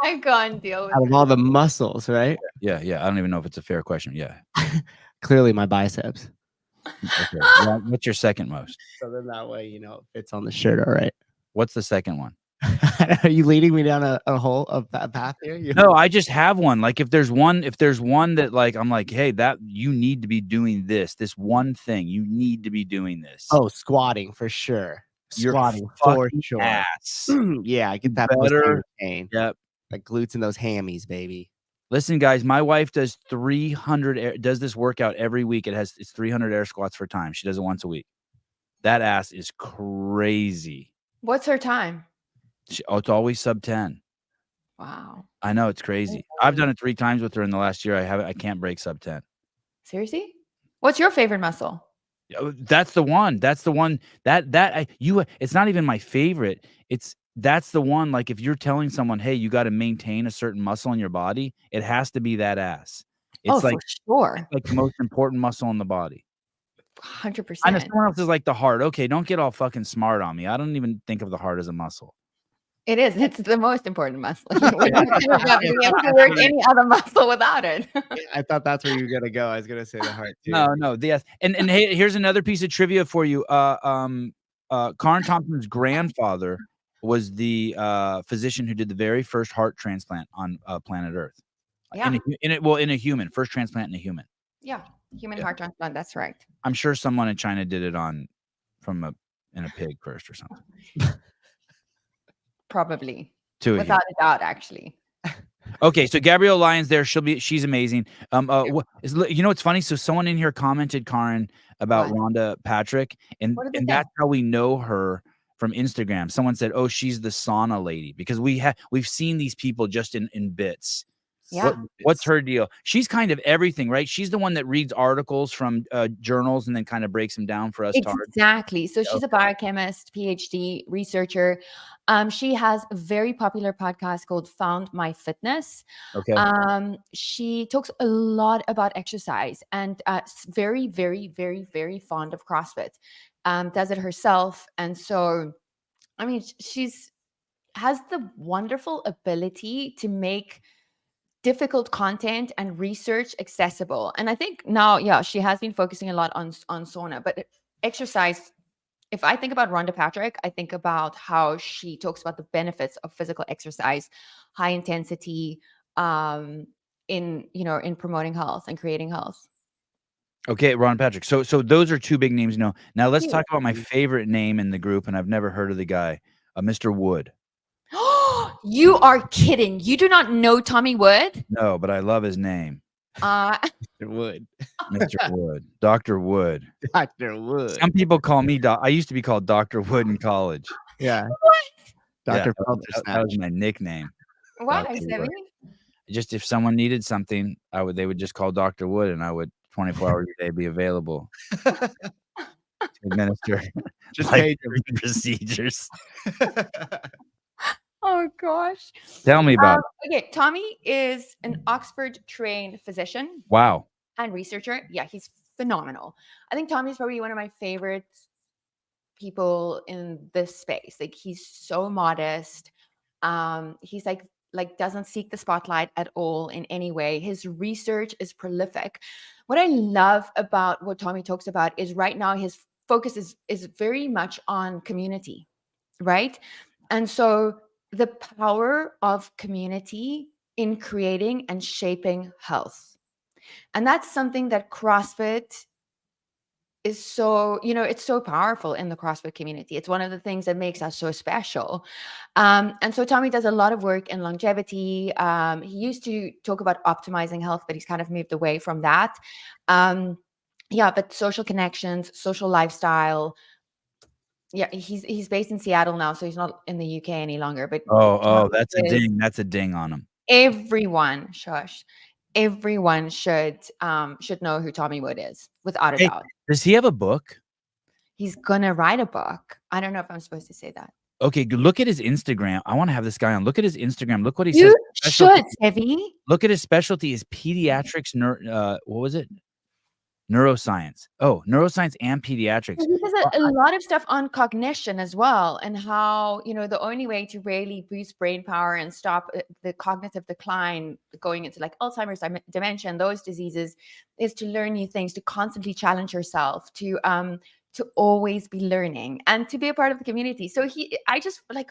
I can't deal with Out of all the muscles, right? Yeah. I don't even know if it's a fair question. Yeah. Clearly my biceps. Okay. Well, what's your second most? So then that way, you know, it fits on the shirt. All right. What's the second one? Are you leading me down a path here? No, I just have one. Like if there's one that like I'm like, hey, that you need to be doing this one thing. You need to be doing this. Oh, squatting for sure. Your Squatting for fucking sure. ass. Yeah, get that Better. pain. Yep. Like glutes and those hammies, baby. Listen, guys, my wife does 300 does this workout every week. It's 300 air squats for time. She does it once a week. That ass is crazy. What's her time? It's always sub 10. Wow. I know, it's crazy. I've done it 3 times with her in the last year. I can't break sub 10. Seriously? What's your favorite muscle? That's the one. It's not even my favorite. That's the one. Like if you're telling someone, hey, you got to maintain a certain muscle in your body, it has to be that ass. It's for sure. It's like the most important muscle in the body. 100%. I know someone else is like the heart. Okay, don't get all fucking smart on me. I don't even think of the heart as a muscle. It is. It's the most important muscle. We have to work any other muscle without it. I thought that's where you were gonna go. I was gonna say the heart too. No. Yes. And hey, here's another piece of trivia for you. Karen Thompson's grandfather was the physician who did the very first heart transplant on planet Earth. Yeah. In a human, first transplant in a human. Yeah. Human heart transplant. That's right. I'm sure someone in China did it in a pig first or something. Probably. To Without a doubt, actually. Okay, so Gabrielle Lyons there. She's amazing. You know what's funny? So someone in here commented, Karen, about Rhonda Patrick, and that's how we know her from Instagram. Someone said, "Oh, she's the sauna lady," because we've seen these people just in bits. Yeah. What's her deal? She's kind of everything, right? She's the one that reads articles from journals and then kind of breaks them down for us. Exactly. So she's a biochemist, PhD researcher. She has a very popular podcast called Found My Fitness. Okay. She talks a lot about exercise and very, very, very, very fond of CrossFit. Does it herself. And so, I mean, has the wonderful ability to make difficult content and research accessible. And I think now, she has been focusing a lot on sauna, but exercise. If I think about Rhonda Patrick, I think about how she talks about the benefits of physical exercise, high intensity, in promoting health and creating health. Okay, Ron Patrick. So those are 2 big names. Now let's talk about my favorite name in the group, and I've never heard of the guy, Mr. Wood. You are kidding. You do not know Tommy Wood? No, but I love his name. Mr. Wood. Mr. Wood. Dr. Wood. Dr. Wood. Some people call me I used to be called Dr. Wood in college. Yeah. Dr. Yeah, that was my nickname. Why? Just if someone needed something, they would just call Dr. Wood, and I would 24 hours a day be available to administer just procedures. Oh gosh. Tell me about it. Okay, Tommy is an Oxford trained physician. Wow. And researcher. Yeah, he's phenomenal. I think Tommy's probably one of my favorite people in this space. Like, he's so modest. He's like doesn't seek the spotlight at all in any way. His research is prolific. What I love about what Tommy talks about is right now his focus is very much on community, right? And so the power of community in creating and shaping health. And that's something that CrossFit is so, it's so powerful in the CrossFit community. It's one of the things that makes us so special. And so Tommy does a lot of work in longevity. He used to talk about optimizing health, but he's kind of moved away from that. But social connections, social lifestyle. Yeah, he's based in Seattle now, so he's not in the UK any longer. But Oh, that's a ding. That's a ding on him. Everyone should know who Tommy Wood is, without a doubt. Does he have a book? He's gonna write a book. I don't know if I'm supposed to say that. Okay, look at his Instagram. I want to have this guy on. Look at his Instagram. Look what he You says. should, Sevi. Look at his specialty is pediatrics. What was it? Neuroscience. Oh, neuroscience and pediatrics. He does a lot of stuff on cognition as well, and how, the only way to really boost brain power and stop the cognitive decline going into like Alzheimer's, dementia, and those diseases is to learn new things, to constantly challenge yourself, to always be learning and to be a part of the community. So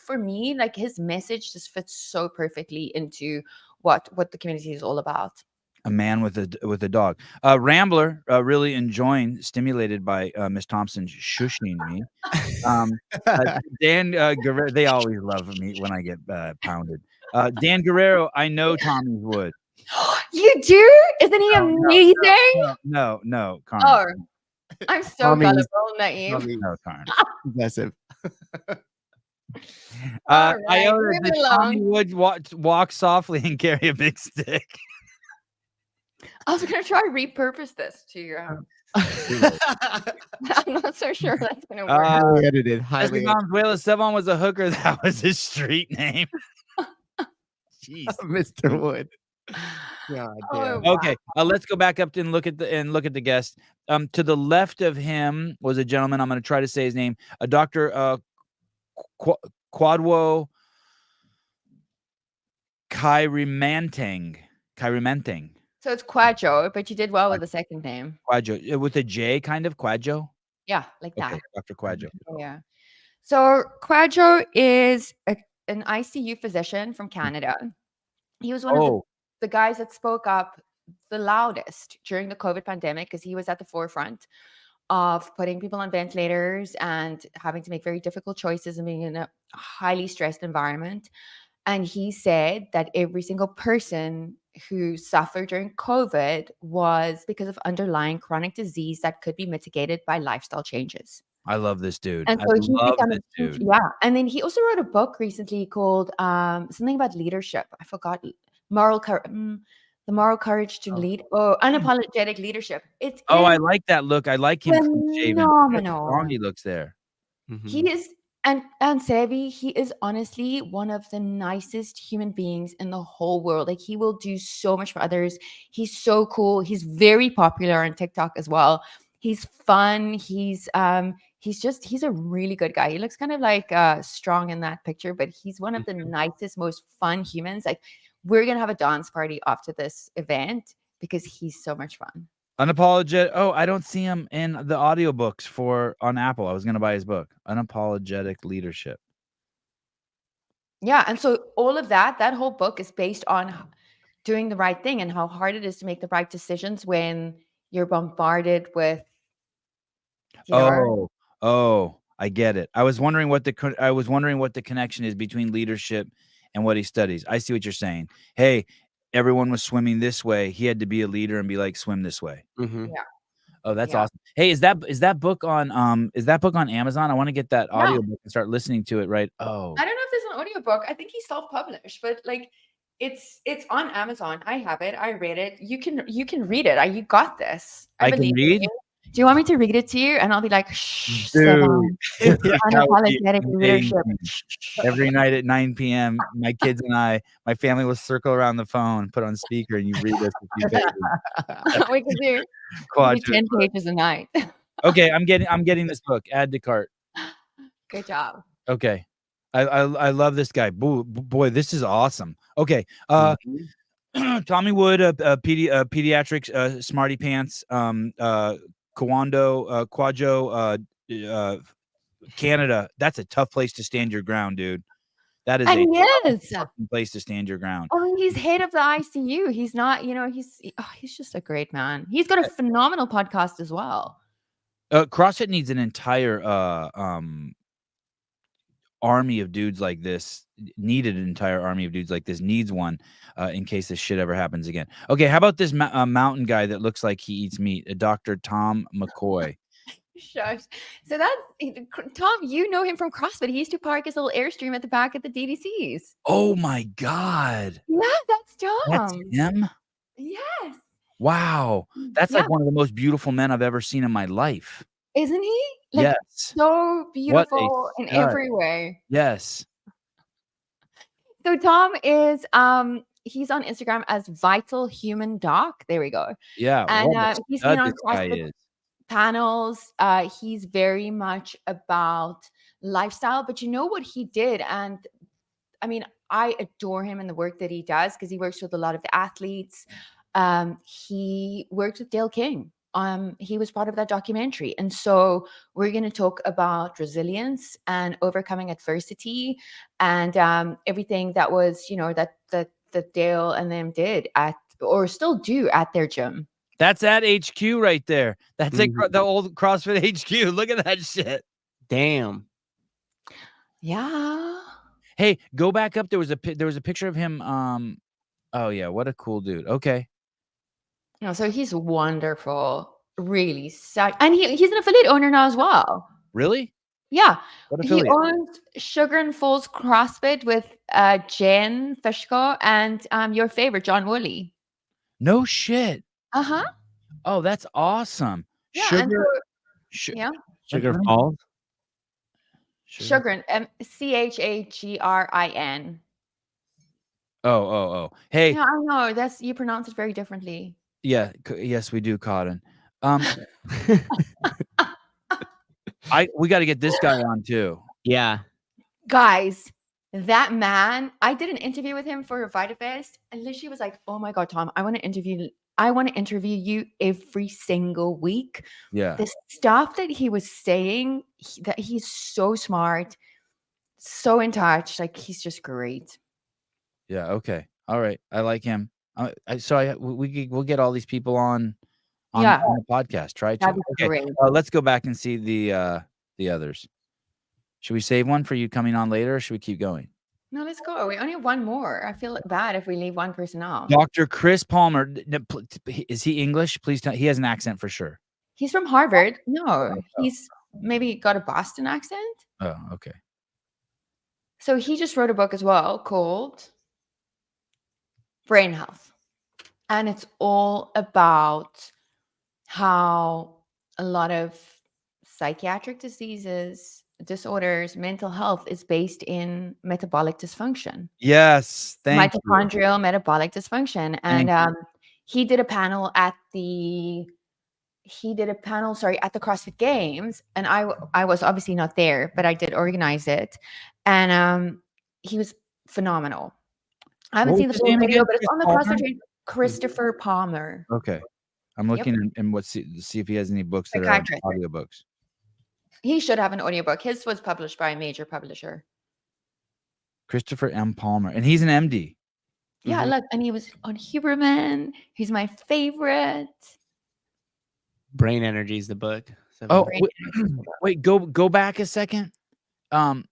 for me, like, his message just fits so perfectly into what the community is all about. A man with a dog. Rambler, really enjoying, stimulated by Miss Thompson shushing me. Dan Guerrero, they always love me when I get pounded. Dan Guerrero, I know Tommy Wood. You do? Isn't he amazing? No, Carmen. Oh, I'm so gullible, naive. No, Carmen. Possessive. Right, I own that Tommy Wood walk softly and carry a big stick. I was gonna try to repurpose this to I'm not so sure that's gonna work. Highly edited. Sevan was a hooker. That was his street name. Jeez, Mr. Wood. God damn. Okay, let's go back up and look at the guest. To the left of him was a gentleman. I'm going to try to say his name. A Dr. Kwadwo Kyrimanteng. So it's Kwadwo, but you did well with the second name. Kwadwo with a J, kind of Kwadwo. Yeah, like that. Okay, Dr. Kwadwo. Yeah. So Kwadwo is an ICU physician from Canada. He was one of the guys that spoke up the loudest during the COVID pandemic, because he was at the forefront of putting people on ventilators and having to make very difficult choices and being in a highly stressed environment. And he said that every single person who suffered during COVID was because of underlying chronic disease that could be mitigated by lifestyle changes. I love this dude. And so yeah. And then he also wrote a book recently called something about leadership. I forgot. The moral courage to lead. Unapologetic leadership. I like that look. I like him phenomenal. Strong he looks there. Mm-hmm. He is, and Sevi, he is honestly one of the nicest human beings in the whole world. Like, he will do so much for others. He's so cool. He's very popular on TikTok as well. He's fun. He's a really good guy. He looks kind of like strong in that picture, but he's one of the nicest, most fun humans. Like, we're gonna have a dance party after this event because he's so much fun. Unapologetic. Oh, I don't see him in the audiobooks on Apple. I was gonna buy his book, Unapologetic Leadership. Yeah, and so all of that whole book is based on doing the right thing and how hard it is to make the right decisions when you're bombarded with. I get it. I was wondering what the connection is between leadership and what he studies. I see what you're saying. Hey, everyone was swimming this way. He had to be a leader and be like, swim this way. Mm-hmm. Yeah. Oh, that's awesome. Hey, is that book on Amazon? I want to get that audiobook and start listening to it, right? Oh. I don't know if there's an audiobook. I think he's self-published, but like it's on Amazon. I have it. I read it. You can read it. You got this. I can read? Do you want me to read it to you? And I'll be like, shh, Dude, Sevan. Yeah. that would be Unapologetic leadership. amazing. Every night at 9 p.m., my kids and my family will circle around the phone, put on speaker, and you read us a few pages. We can do Quadrant. 10 pages a night. Okay, I'm getting this book. Add to cart. Good job. Okay. I love this guy. Boy, this is awesome. Okay. Tommy Wood, pediatrics, smarty pants, Quadjo, Canada. That's a tough place to stand your ground, dude. That is And a yes. fucking place to stand your ground. I mean, he's head of the ICU. He's not, he's just a great man. He's got a phenomenal podcast as well. CrossFit needs an entire army of dudes like this. Needed an entire army of dudes like this. Needs one in case this shit ever happens again. Okay, how about this mountain guy that looks like he eats meat? Dr. Tom McCoy. Shush. So Tom, you know him from CrossFit. He used to park his little Airstream at the back of the DDCs. Oh my God. Yeah, that's Tom. That's him? Yes. Wow. That's like one of the most beautiful men I've ever seen in my life. Isn't he? Like, Yes. so beautiful in every way. Yes. So Tom is he's on Instagram as Vital Human Doc. There we go. Yeah. And he's been on this guy CrossFit is. panels. He's very much about lifestyle, but you know what he did? And I mean, I adore him and the work that he does because he works with a lot of the athletes. He worked with Dale King. He was part of that documentary. And so we're going to talk about resilience and overcoming adversity and everything that was, that Dale and them did or still do at their gym. That's at HQ right there. That's like the old CrossFit HQ. Look at that shit. Damn. Yeah. Hey, go back up. There was a picture of him. Oh yeah, what a cool dude. Okay. No, so he's wonderful. Really. And he's an affiliate owner now as well. Really? Yeah. What He affiliate? owns Sugar and Falls CrossFit with Jen Fishko and your favorite, John Woolley. No shit. Uh-huh. Oh, that's awesome. Yeah. Sugar Sugar Falls. Sugar and CHAGRIN. Oh. Hey. Yeah, I know. You pronounce it very differently. Yeah. Yes, we do, Cotton. We got to get this guy on too. Yeah. Guys, that man, I did an interview with him for VitaFest, and literally was like, "Oh my God, Tom, I want to interview you every single week." Yeah. The stuff that he was saying, that he's so smart, so in touch, like he's just great. Yeah. Okay. All right. I like him. We'll get all these people on the podcast. Try to. That'd be Okay. great. Let's go back and see the others. Should we save one for you coming on later, or should we keep going? No, let's go. We only have one more. I feel bad if we leave one person out. Dr. Chris Palmer. Is he English? Please tell. He has an accent for sure. He's from Harvard. No, he's maybe got a Boston accent. Oh, okay. So he just wrote a book as well called Brain Health. And it's all about how a lot of psychiatric disorders, mental health is based in metabolic dysfunction. Yes. Thank you. Mitochondrial metabolic dysfunction. And he did a panel at the CrossFit Games. And I was obviously not there, but I did organize it. And he was phenomenal. I haven't seen the full video, but it's on the CrossFit Train. Christopher Palmer. Okay. I'm looking and see if he has any books that are audiobooks. He should have an audiobook. His was published by a major publisher. Christopher M. Palmer. And he's an MD. Yeah, look, and he was on Huberman. He's my favorite. Brain Energy is the book. Oh, wait, go back a second. I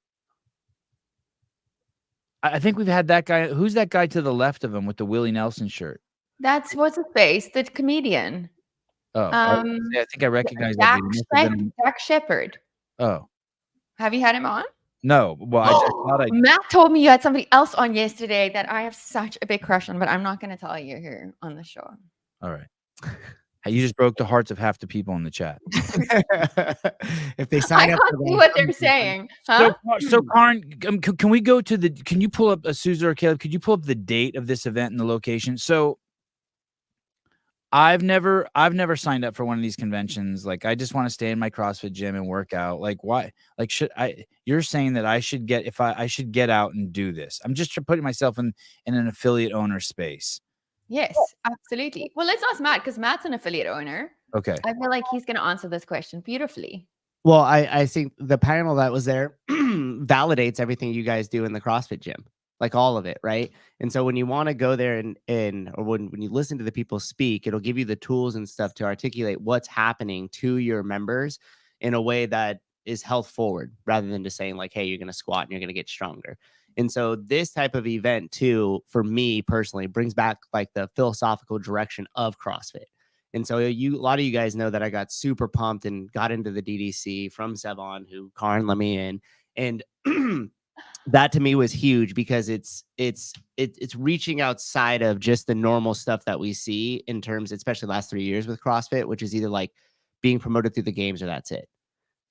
think we've had that guy. Who's that guy to the left of him with the Willie Nelson shirt? That's what's his face, the comedian. Oh, I think I recognize that. Jack Shepard. Oh, have you had him on? No. Well, I just thought Matt told me you had somebody else on yesterday that I have such a big crush on, but I'm not going to tell you here on the show. All right. You just broke the hearts of half the people in the chat. If they I sign up can't for see that, what they're saying. Huh? So Karin, can we go to the? Can you pull up Susan or Caleb? Could you pull up the date of this event and the location? So I've never signed up for one of these conventions. Like, I just want to stay in my CrossFit gym and work out. Like, why? Like, you're saying that I should get I should get out and do this. I'm just putting myself in an affiliate owner space. Yes, absolutely. Well, let's ask Matt because Matt's an affiliate owner. Okay. I feel like he's going to answer this question beautifully. Well, I think the panel that was there validates everything you guys do in the CrossFit gym, like all of it, right? And so when you want to go there or when you listen to the people speak, it'll give you the tools and stuff to articulate what's happening to your members in a way that is health forward, rather than just saying like, hey, you're going to squat and you're going to get stronger. And so this type of event too, for me personally, brings back like the philosophical direction of CrossFit. And so a lot of you guys know that I got super pumped and got into the DDC from Sevan, who Karin let me in. And that to me was huge because it's reaching outside of just the normal stuff that we see in terms, especially the last 3 years with CrossFit, which is either like being promoted through the games or that's it.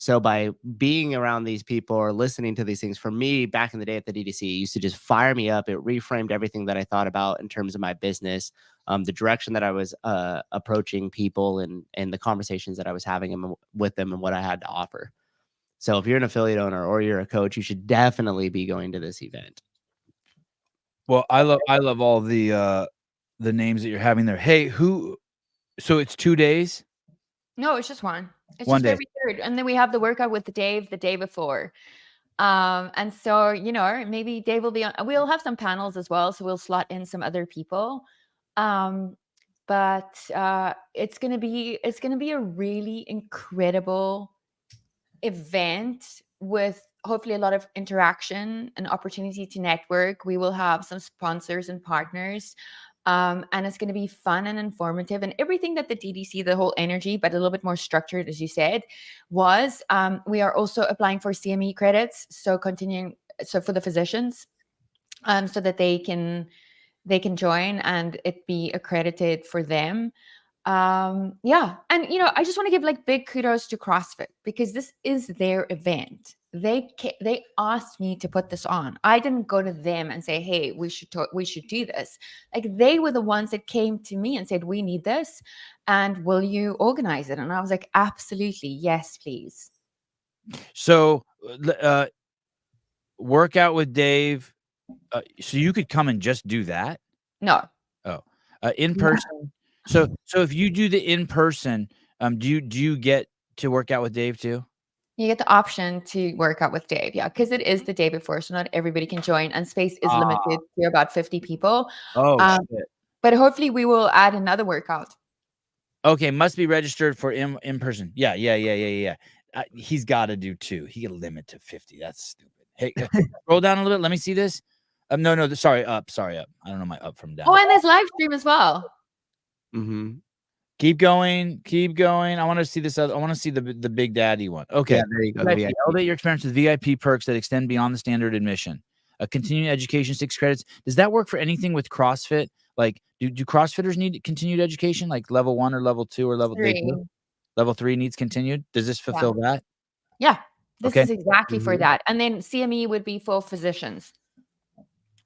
So by being around these people or listening to these things, for me, back in the day at the DDC, it used to just fire me up. It reframed everything that I thought about in terms of my business, the direction that I was approaching people and the conversations that I was having with them and what I had to offer. So if you're an affiliate owner or you're a coach, you should definitely be going to this event. Well, I love all the names that you're having there. Hey, so it's 2 days? No, it's just one. It's One just day. every third. And then we have the workout with Dave the day before. And so, maybe Dave will be on. We'll have some panels as well. So we'll slot in some other people. But it's gonna be a really incredible event with hopefully a lot of interaction and opportunity to network. We will have some sponsors and partners. And it's going to be fun and informative and everything that the DDC, the whole energy, but a little bit more structured, as you said, was. We are also applying for CME credits. So for the physicians, so that they can join and it be accredited for them. Yeah. And, I just want to give like big kudos to CrossFit because this is their event. They asked me to put this on. I didn't go to them and say, hey, we should do this. Like they were the ones that came to me and said, we need this. And will you organize it? And I was like, absolutely. Yes, please. So, workout with Dave. So you could come and just do that? No. Oh, in person. So if you do the in person, do you get to work out with Dave too? You get the option to work out with Dave, yeah, because it is the day before, so not everybody can join, and space is limited to about 50 people. Oh, shit. But hopefully we will add another workout. Okay, must be registered for in person. Yeah. He's got to do 2. He can limit to 50. That's stupid. Hey, scroll down a little bit. Let me see this. No, sorry, up. I don't know my up from down. Oh, and there's live stream as well. Mm-hmm. Keep going. I want to see this other. I want to see the Big Daddy one. Okay, yeah, there you go. Elevate your experience with VIP perks that extend beyond the standard admission. A continuing education, 6 credits. Does that work for anything with CrossFit? Like, do CrossFitters need continued education, like level 1 or level 2 or level 3? Level 3 needs continued. Does this fulfill that? Yeah, this is exactly for Mm-hmm. that. And then CME would be for physicians.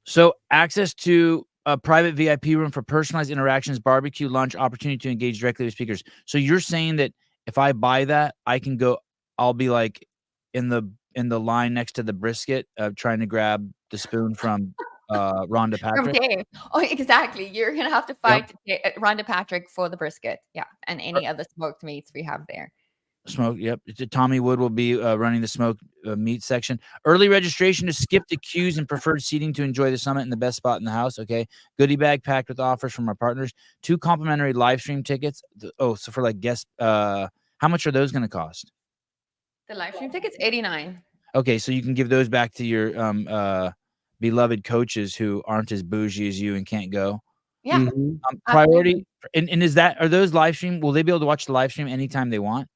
So access to a private VIP room for personalized interactions, barbecue, lunch, opportunity to engage directly with speakers. So you're saying that if I buy that, I can go, I'll be like in the line next to the brisket, trying to grab the spoon from Rhonda Patrick. From Dave. Oh, exactly. You're going to have to fight Rhonda Patrick for the brisket. Yeah. And any other smoked meats we have there. Smoke, yep. Tommy Wood will be running the smoked meat section. Early registration to skip the queues and preferred seating to enjoy the summit in the best spot in the house. Okay. Goodie bag packed with offers from our partners. 2 complimentary live stream tickets. So for like guests, how much are those going to cost? The live stream tickets, $89. Okay, so you can give those back to your beloved coaches who aren't as bougie as you and can't go. Yeah. Mm-hmm. Priority. And are those live stream? Will they be able to watch the live stream anytime they want?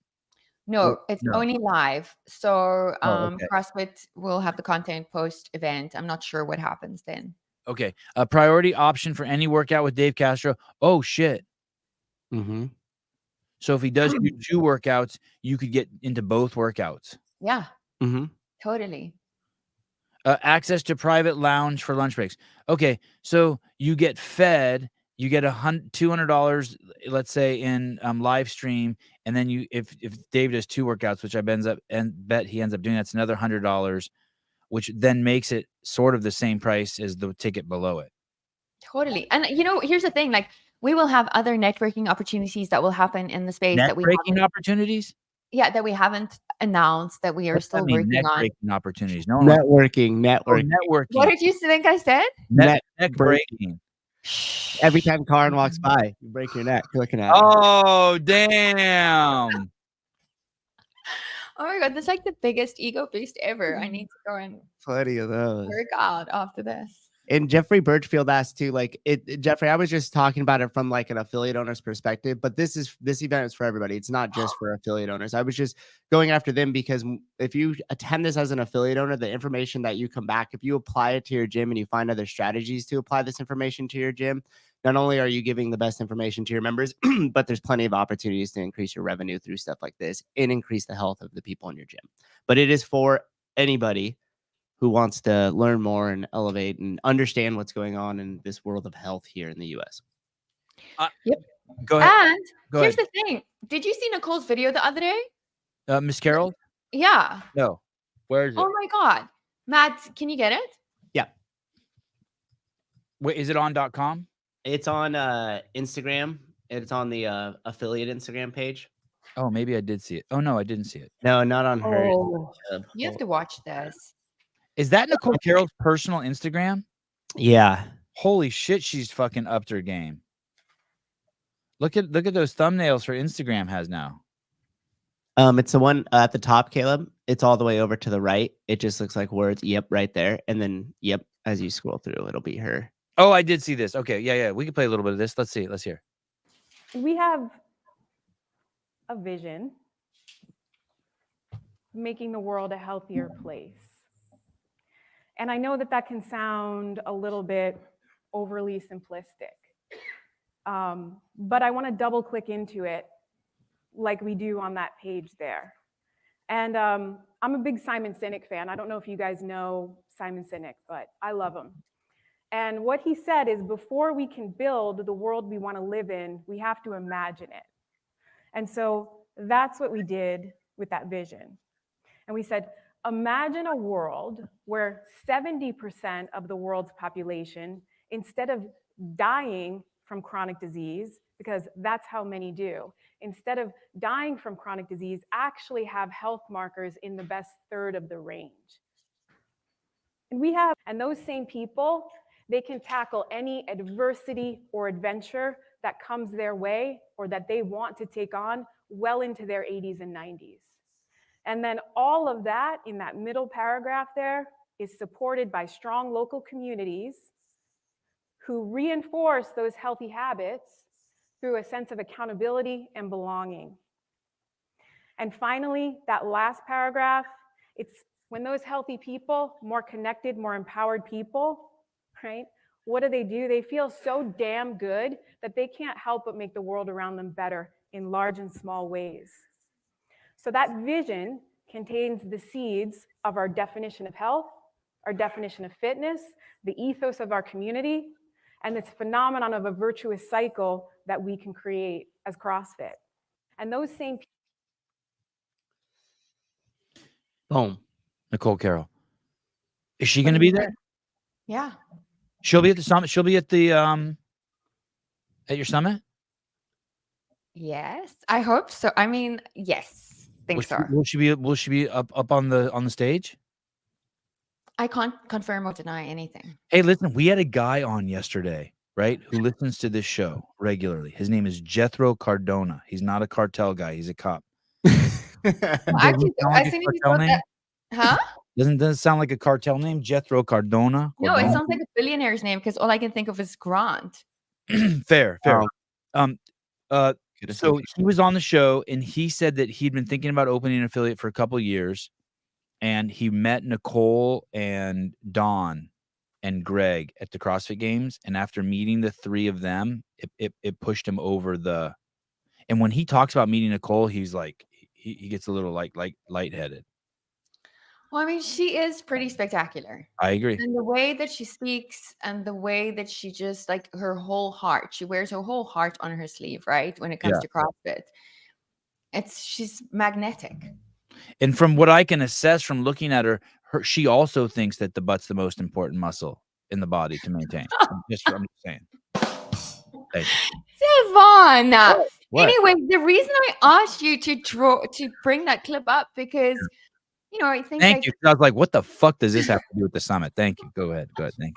No, it's only live. So okay. CrossFit will have the content post event. I'm not sure what happens then. Okay. A priority option for any workout with Dave Castro. Oh shit. Mm-hmm. So if he does do 2 workouts, you could get into both workouts. Yeah, Mm-hmm. totally. Access to private lounge for lunch breaks. Okay, so you get fed, you get $200, let's say in live stream, and then you if Dave does 2 workouts, which I bet he ends up doing, that's another $100, which then makes it sort of the same price as the ticket below it. Totally. And here's the thing, like we will have other networking opportunities that will happen in the space that we Net-breaking opportunities? that we haven't announced, that we are What's that still mean, working on. net-breaking opportunities? No one wants Networking. networking. What did you think I said? Neck breaking. breaking. Every time Karin walks by, you break your neck looking at her. Oh, damn. Oh my God, that's like the biggest ego boost ever. I need to go and Plenty of those. work out after this. And Jeffrey Birchfield asked too, like Jeffrey, I was just talking about it from like an affiliate owner's perspective, but this event is for everybody. It's not just for affiliate owners. I was just going after them because if you attend this as an affiliate owner, the information that you come back, if you apply it to your gym and you find other strategies to apply this information to your gym, not only are you giving the best information to your members, but there's plenty of opportunities to increase your revenue through stuff like this and increase the health of the people in your gym. But it is for anybody who wants to learn more and elevate and understand what's going on in this world of health here in the U.S. Yep. Go ahead. And Go here's ahead. the thing. Did you see Nicole's video the other day? Miss Carol? Yeah. No. Where is it? Oh my God. Matt, can you get it? Yeah. Wait, is it on .com? It's on Instagram. It's on the affiliate Instagram page. Oh, maybe I did see it. Oh, no, I didn't see it. No, not on her. Oh, you have to watch this. Is that Nicole Carroll's personal Instagram? Yeah. Holy shit, she's fucking upped her game. Look at those thumbnails her Instagram has now. It's the one at the top, Caleb. It's all the way over to the right. It just looks like words. Yep, right there. And then, yep, as you scroll through, it'll be her. Oh, I did see this. Okay, yeah. We can play a little bit of this. Let's see. Let's hear. We have a vision, making the world a healthier place. And I know that can sound a little bit overly simplistic, but I want to double click into it like we do on that page there. And I'm a big Simon Sinek fan. I don't know if you guys know Simon Sinek, but I love him. And what he said is, before we can build the world we want to live in, we have to imagine it. And so that's what we did with that vision. And we said, imagine a world where 70% of the world's population, instead of dying from chronic disease, because that's how many do, instead of dying from chronic disease, actually have health markers in the best third of the range. And those same people, they can tackle any adversity or adventure that comes their way or that they want to take on well into their 80s and 90s. And then all of that in that middle paragraph there is supported by strong local communities who reinforce those healthy habits through a sense of accountability and belonging. And finally, that last paragraph, it's when those healthy people, more connected, more empowered people, right? What do? They feel so damn good that they can't help but make the world around them better in large and small ways. So that vision contains the seeds of our definition of health, our definition of fitness, the ethos of our community, and this phenomenon of a virtuous cycle that we can create as CrossFit. And those same people. Boom. Nicole Carroll. Is she going to be there? Yeah. She'll be at the summit. She'll be at the at your summit. Yes, I hope so. I mean, yes, think so. Will she be up on the stage? I can't confirm or deny anything. Hey, listen, we had a guy on yesterday, right, who listens to this show regularly. His name is Jethro Cardona. He's not a cartel guy. He's a cop. Well, actually, I think you got that. Huh? Doesn't it sound like a cartel name? Jethro Cardona? No, it sounds like a billionaire's name because all I can think of is Grant. Fair. Oh. So he was on the show and he said that he'd been thinking about opening an affiliate for a couple of years, and he met Nicole and Dawn and Greg at the CrossFit Games, and after meeting the three of them, it pushed him over And when he talks about meeting Nicole, he's like, he gets a little lightheaded. Well, I mean, she is pretty spectacular. I agree. And the way that she speaks and the way that she just like her whole heart, she wears her whole heart on her sleeve, right? When it comes to CrossFit, she's magnetic. And from what I can assess from looking at her, she also thinks that the butt's the most important muscle in the body to maintain. I'm just saying. Thank you. Sevan. What? Anyway, the reason I asked you to bring that clip up because I think Thank you. I was like, what the fuck does this have to do with the summit? Thank you. Go ahead. Thank you.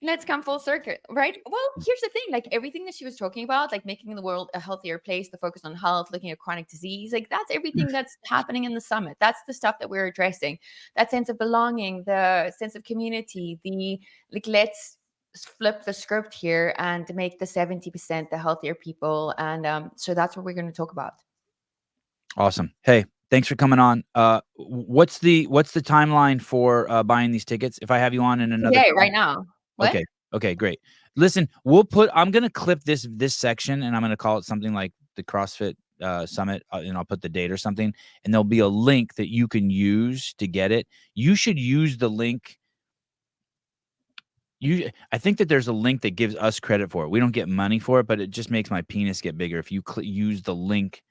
Let's come full circle, right? Well, here's the thing, like everything that she was talking about, like making the world a healthier place, the focus on health, looking at chronic disease, like that's everything that's happening in the summit. That's the stuff that we're addressing. That sense of belonging, the sense of community, let's flip the script here and make the 70% the healthier people. And so that's what we're going to talk about. Awesome. Hey, thanks for coming on. What's the timeline for buying these tickets? If I have you on in another Today, right now. What? Okay, great. Listen, I'm going to clip this section and I'm going to call it something like the CrossFit Summit, and I'll put the date or something, and there'll be a link that you can use to get it. You should use the link. I think that there's a link that gives us credit for it. We don't get money for it, but it just makes my penis get bigger if you use the link.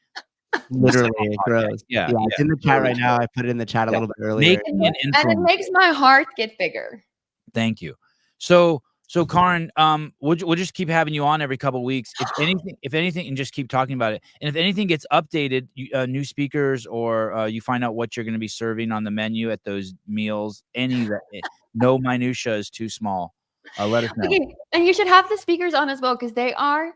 Literally, it grows. Yeah, it's in the chat right now. I put it in the chat a little bit earlier. And it makes my heart get bigger. Thank you. So Karin, we'll just keep having you on every couple of weeks. If anything, and just keep talking about it. And if anything gets updated, new speakers, or you find out what you're going to be serving on the menu at those meals, no minutia is too small. Let us know. Okay, and you should have the speakers on as well because they are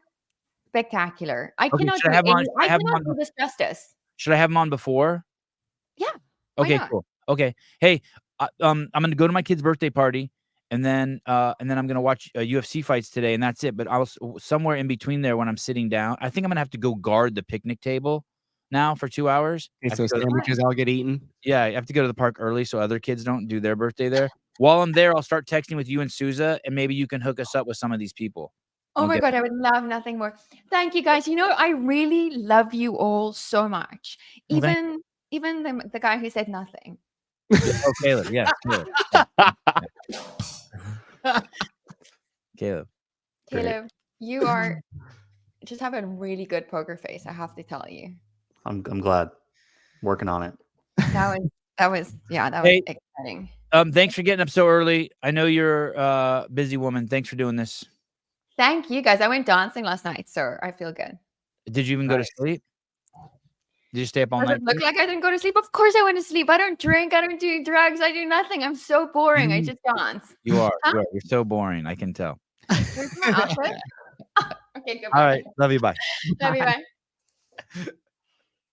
spectacular. I cannot do this justice. Should I have them on before? Yeah. Okay, cool. Okay. Hey, I'm going to go to my kid's birthday party. And then I'm gonna watch UFC fights today, and that's it. But I was somewhere in between there when I'm sitting down. I think I'm gonna have to go guard the picnic table now for 2 hours. Okay, so sandwiches all get eaten. Yeah, I have to go to the park early so other kids don't do their birthday there. While I'm there, I'll start texting with you and Souza, and maybe you can hook us up with some of these people. Oh my God, I would love nothing more. Thank you, guys. I really love you all so much. Even the guy who said nothing. Oh, Caleb. Yes, Caleb. Caleb, you are just have a really good poker face, I have to tell you. I'm glad. Working on it. That was exciting. Thanks for getting up so early. I know you're a busy woman. Thanks for doing this. Thank you, guys. I went dancing last night, so I feel good. Did you even go to sleep? Did you stay up all Does night? it look like I didn't go to sleep? Of course I went to sleep. I don't drink. I don't do drugs. I do nothing. I'm so boring. I just dance. You are. You're so boring. I can tell. Where's my outfit? Okay, goodbye. All right. Love you. Bye. Love you. Bye.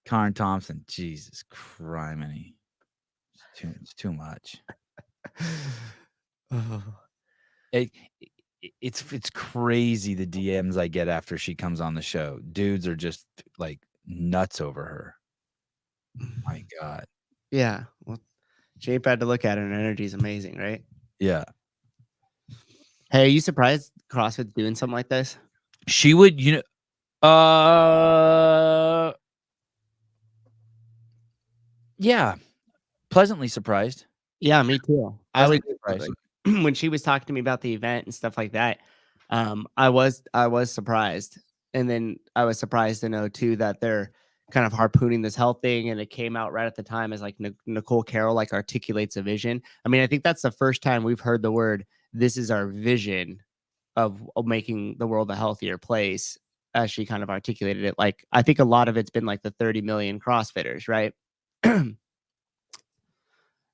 Karin Thompson. Jesus criminy. It's too much. It's crazy the DMs I get after she comes on the show. Dudes are just like nuts over her. My God. Yeah. Well, she ain't bad to look at, and her energy is amazing, right? Yeah. Hey, are you surprised CrossFit's doing something like this? She would, yeah, pleasantly surprised. Yeah, me too. I was surprised. When she was talking to me about the event and stuff like that. I was surprised, and then I was surprised to know too that they're kind of harpooning this health thing, and it came out right at the time as like Nicole Carroll like articulates a vision. I mean, I think that's the first time we've heard the word "this is our vision" of making the world a healthier place, as she kind of articulated it. Like, I think a lot of it's been like the 30 million CrossFitters, right?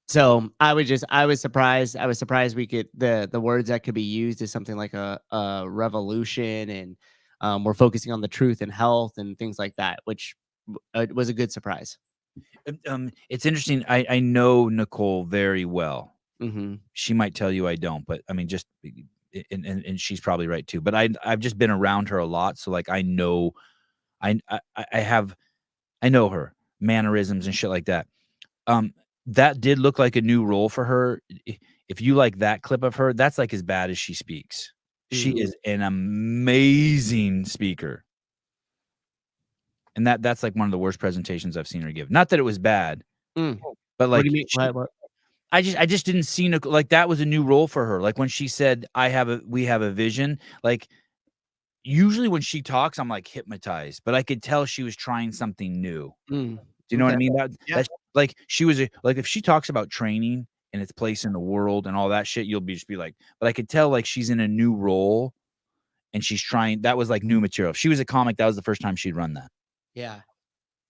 So I was surprised. I was surprised we could the words that could be used is something like a revolution, and we're focusing on the truth and health and things like that, which was a good surprise. It's interesting. I know Nicole very well. Mm-hmm. She might tell you I don't, but I mean, just and she's probably right too. But I've just been around her a lot, so like I know her mannerisms and shit like that. That did look like a new role for her. If you like that clip of her, that's like as bad as she speaks. She is an amazing speaker. And that's like one of the worst presentations I've seen her give. Not that it was bad, Mm. but What like do you mean? What? I just didn't see like that was a new role for her. Like when she said, we have a vision, like usually when she talks, I'm like hypnotized, but I could tell she was trying something new. Mm. Do you know what I Okay. mean? Yeah. That's like she was like if she talks about training and its place in the world and all that shit, you'll just be like, but I could tell like she's in a new role and she's trying. That was like new material. If she was a comic, that was the first time she'd run that. Yeah.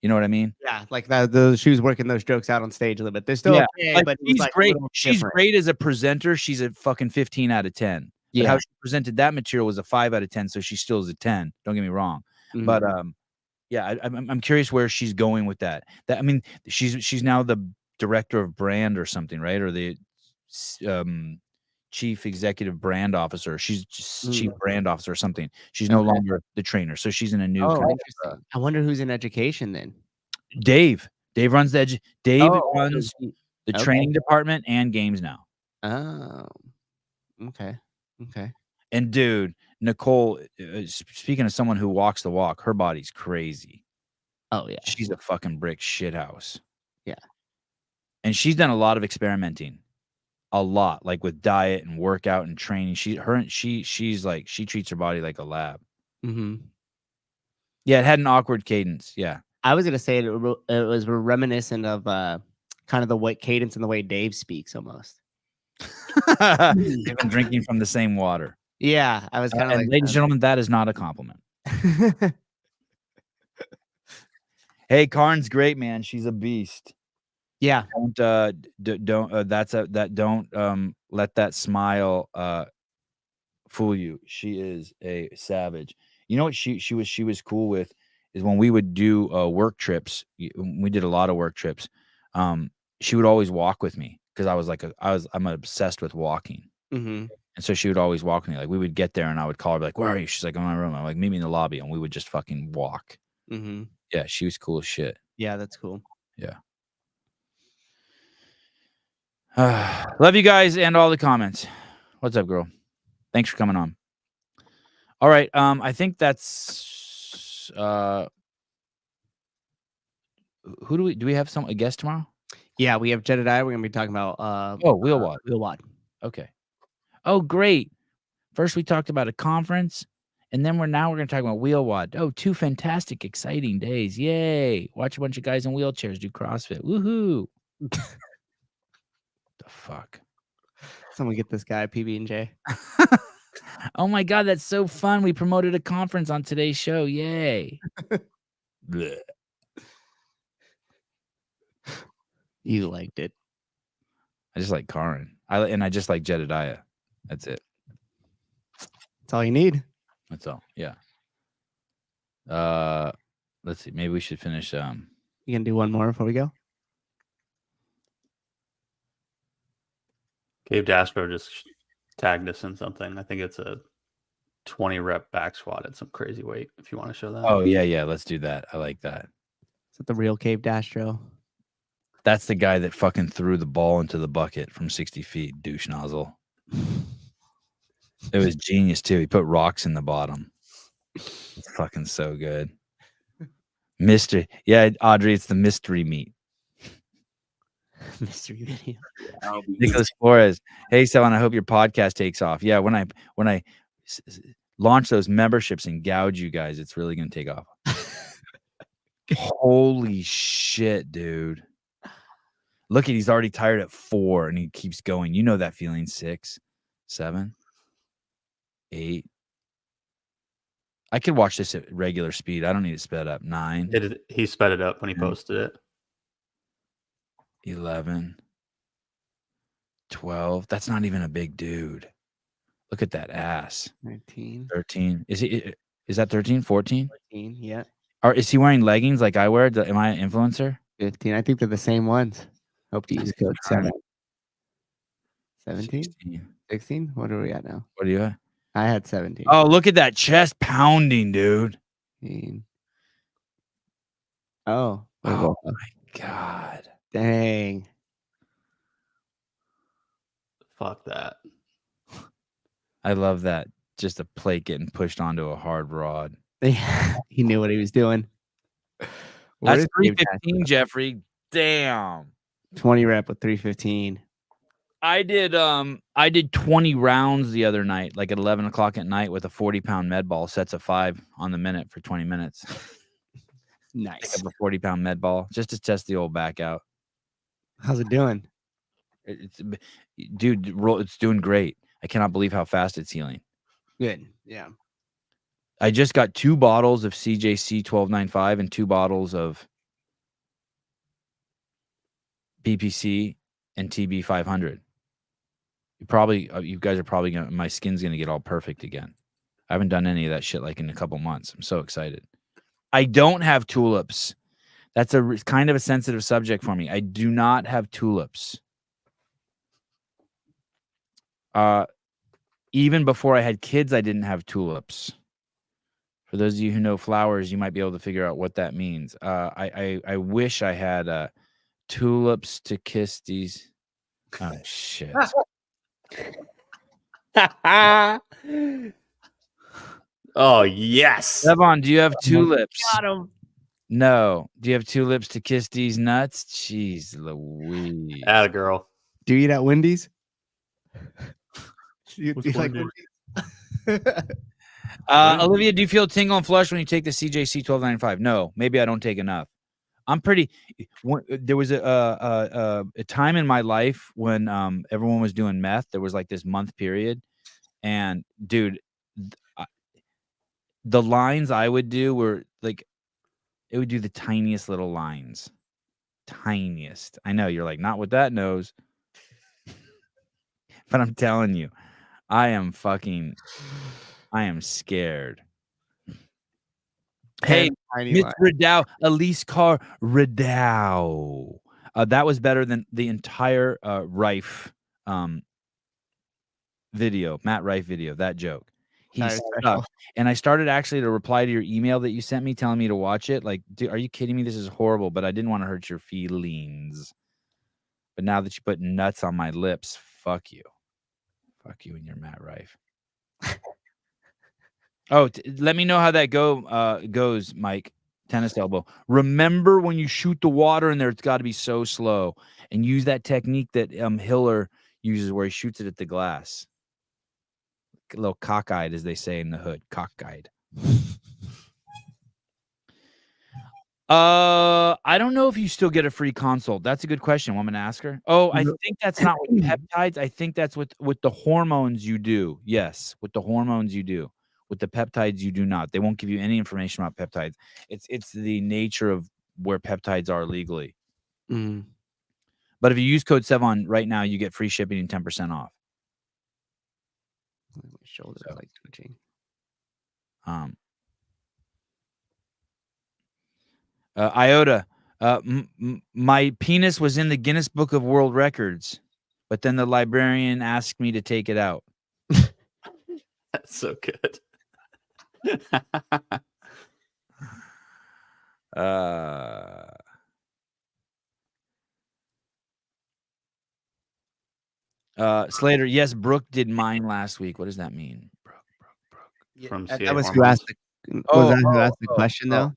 You know what I mean? Yeah. Like that. She was working those jokes out on stage a little bit. They're still Yeah, okay, like, but it was she's like a great. little She's different. great as a presenter. She's a fucking 15 out of 10. But how she presented that material was a 5 out of 10, so she still is a 10. Don't get me wrong. Mhm. But yeah, I'm curious where she's going with that. I mean, she's now the director of brand or something, right? Or the chief executive brand officer. She's just chief brand officer or something. She's no longer the trainer, so she's in a new. Oh, kind of, interesting. I wonder who's in education then. Dave runs the Dave Oh, runs so the okay. training department and games now. Oh, okay. Okay. And dude, Nicole, speaking of someone who walks the walk, her body's crazy. Oh yeah. She's a fucking brick shithouse. Yeah. And she's done a lot of experimenting. A lot, like with diet and workout and training. She's like, she treats her body like a lab. Mm-hmm. Yeah, it had an awkward cadence. Yeah. I was gonna say it was reminiscent of kind of the way cadence and the way Dave speaks almost. They've been drinking from the same water. Yeah, I was kind of like, ladies and gentlemen, that is not a compliment. Hey, Karn's great, man. She's a beast. yeah. Don't let that smile fool you. She is a savage. You know what she was cool with is when we would do work trips. We did a lot of work trips. She would always walk with me because I'm obsessed with walking. Mm-hmm. And so she would always walk with me. Like we would get there and I would call her, be like, "Where are you?" She's like, "I'm in my room." I'm like, "Meet me in the lobby," and we would just fucking walk. Mm-hmm. Yeah, she was cool as shit. Yeah, that's cool. Yeah. Love you guys and all the comments. What's up, girl? Thanks for coming on. All right. I think that's who do we have a guest tomorrow? Yeah, we have Jedediah. We're gonna be talking about Wheel Wad. Wheel Wad. Okay. Oh, great. First we talked about a conference, and then we're gonna talk about Wheel Wad. Oh, 2 fantastic, exciting days. Yay. Watch a bunch of guys in wheelchairs do CrossFit. Woohoo. The fuck. Someone get this guy PB&J. Oh my god, that's so fun. We promoted a conference on today's show. Yay. Blech. You liked it. I just like Karin. I just like Jedediah. That's it. That's all you need. That's all. Yeah. Let's see. Maybe we should finish. You gonna do one more before we go? Gabe Dastro just tagged us in something. I think it's a 20 rep back squat at some crazy weight. If you want to show that. Oh yeah. Let's do that. I like that. Is that the real Cave Dastro? That's the guy that fucking threw the ball into the bucket from 60 feet. Douche nozzle. It was genius too. He put rocks in the bottom. It's fucking so good. Mystery. Yeah, Audrey, it's the mystery meat. Mystery video. Nicholas Flores. Hey, Sevan, I hope your podcast takes off. Yeah, when I launch those memberships and gouge you guys, it's really gonna take off. Holy shit, dude. Look at, he's already tired at 4 and he keeps going. You know that feeling. 6, 7, 8. I could watch this at regular speed. I don't need to sped up. 9. He sped it up when he posted it. 11, 12. That's not even a big dude. Look at that ass. 19. 13. Is that 13? 14? 14. Yeah. Or is he wearing leggings like I wear? Am I an influencer? 15. I think they're the same ones. Hope to use code 7. 17? 16. 16? What are we at now? What do you have? I had 17. Oh, look at that chest pounding, dude. 15. Oh. Oh my God. Dang. Fuck that. I love that. Just a plate getting pushed onto a hard rod. He knew what he was doing. What That's is Dave 315, Tasco? Jeffrey. Damn. 20 rep with 315. I did 20 rounds the other night, like at 11 o'clock at night with a 40-pound med ball, sets of 5 on the minute for 20 minutes. Nice. Pick up a 40-pound med ball just to test the old back out. How's it doing? Dude, it's doing great. I cannot believe how fast it's healing. Good. Yeah. I just got 2 bottles of CJC 1295 and 2 bottles of BPC and TB 500. You guys are probably gonna. My skin's gonna get all perfect again. I haven't done any of that shit like in a couple months. I'm so excited. I don't have tulips. That's kind of a sensitive subject for me. I do not have tulips. Even before I had kids, I didn't have tulips. For those of you who know flowers, you might be able to figure out what that means. I wish I had tulips to kiss these. Oh shit. Oh, yes. Sevan, do you have tulips? Got him. No. Do you have tulips to kiss these nuts? Jeez Louise. Atta girl. Do you eat at Wendy's? Do you What's like Wendy's? Olivia, do you feel tingle and flush when you take the CJC 1295? No, maybe I don't take enough. There was a time in my life when everyone was doing meth. There was like this month period, and dude, the lines I would do were like, it would do the tiniest little lines, tiniest. I know you're like, not with that nose, but I'm telling you, I am scared. Hey, Miss Ridow, Elise Carr Ridow. That was better than the entire Rife video, Matt Rife video, that joke. He's stuck. And I started actually to reply to your email that you sent me telling me to watch it. Like, dude, are you kidding me? This is horrible, but I didn't want to hurt your feelings. But now that you put nuts on my lips, fuck you. Fuck you and your Matt Rife. Oh, let me know how that goes, Mike. Tennis elbow. Remember when you shoot the water in there, it's got to be so slow. And use that technique that Hiller uses where he shoots it at the glass. A little cockeyed, as they say in the hood. Cockeyed. I don't know if you still get a free consult. That's a good question. Want me to ask her? Oh, I think that's not with peptides. I think that's with the hormones you do. Yes, with the hormones you do. With the peptides, you do not. They won't give you any information about peptides. It's the nature of where peptides are legally. Mm. But if you use code Sevan right now, you get free shipping and 10% off. My shoulder is like twitching. Iota, my penis was in the Guinness Book of World Records, but then the librarian asked me to take it out. That's so good. Slater, yes, Brooke did mine last week. What does that mean? Brooke. From That CA was who Hormones. asked who asked the question though?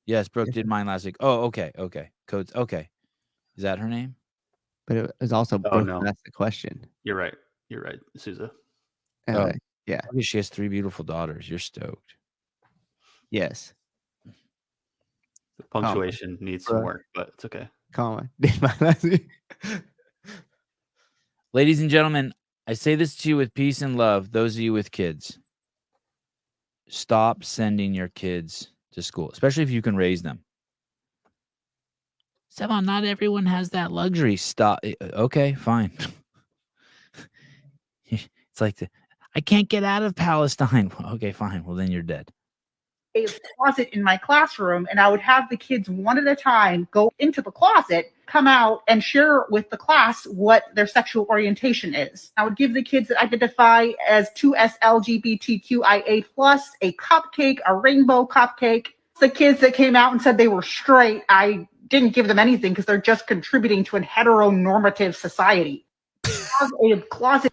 Yes, Brooke did mine last week. Oh, okay. Codes. Okay. Is that her name? But it was also Brooke no. who asked the question. You're right, Souza. Yeah. Okay, she has 3 beautiful daughters. You're stoked. Yes. The punctuation needs some work, but it's okay. Colin did mine last week. Ladies and gentlemen, I say this to you with peace and love. Those of you with kids, stop sending your kids to school, especially if you can raise them. Sevan, not everyone has that luxury. Stop. Okay, fine. It's like I can't get out of Palestine. Okay, fine. Well, then you're dead. A closet in my classroom, and I would have the kids one at a time go into the closet, come out, and share with the class what their sexual orientation is. I would give the kids that identify as 2SLGBTQIA+, a cupcake, a rainbow cupcake. The kids that came out and said they were straight, I didn't give them anything because they're just contributing to a heteronormative society. A closet.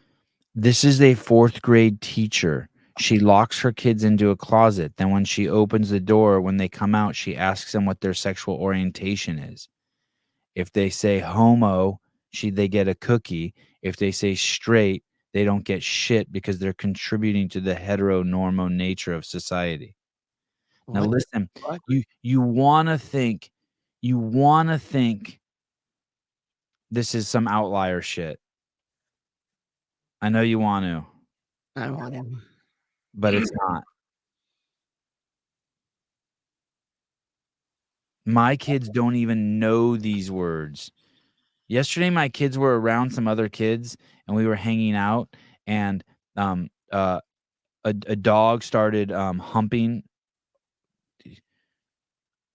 This is a 4th grade teacher She locks her kids into a closet. Then when she opens the door, when they come out, she asks them what their sexual orientation is. If they say homo, they get a cookie. If they say straight, they don't get shit because they're contributing to the heteronormo nature of society. Now What the listen, fuck? you want to think this is some outlier shit. I know you want to, I want him. but it's not. My kids don't even know these words. Yesterday, my kids were around some other kids, and we were hanging out, and a dog started humping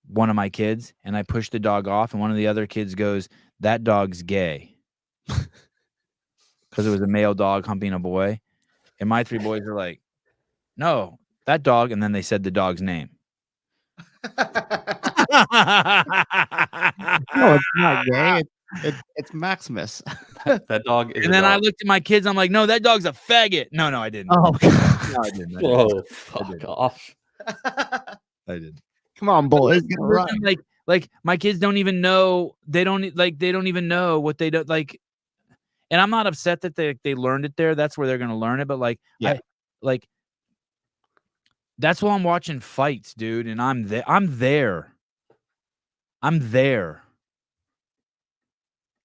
one of my kids, and I pushed the dog off, and one of the other kids goes, "That dog's gay," because it was a male dog humping a boy, and my 3 boys are like, "No, that dog," and then they said the dog's name. No, it's not gay. It's Maximus. That dog is And a then I dog. looked at my kids. I'm like, "No, that dog's a faggot." No, I didn't. Oh, God. No, I didn't. Whoa, fuck didn't. off. I didn't. Come on, boys. Listen, Get right. like my kids don't even know. They don't even know what they don't like. And I'm not upset that they learned it there. That's where they're gonna learn it. But Yeah. That's while I'm watching fights, dude. And I'm there.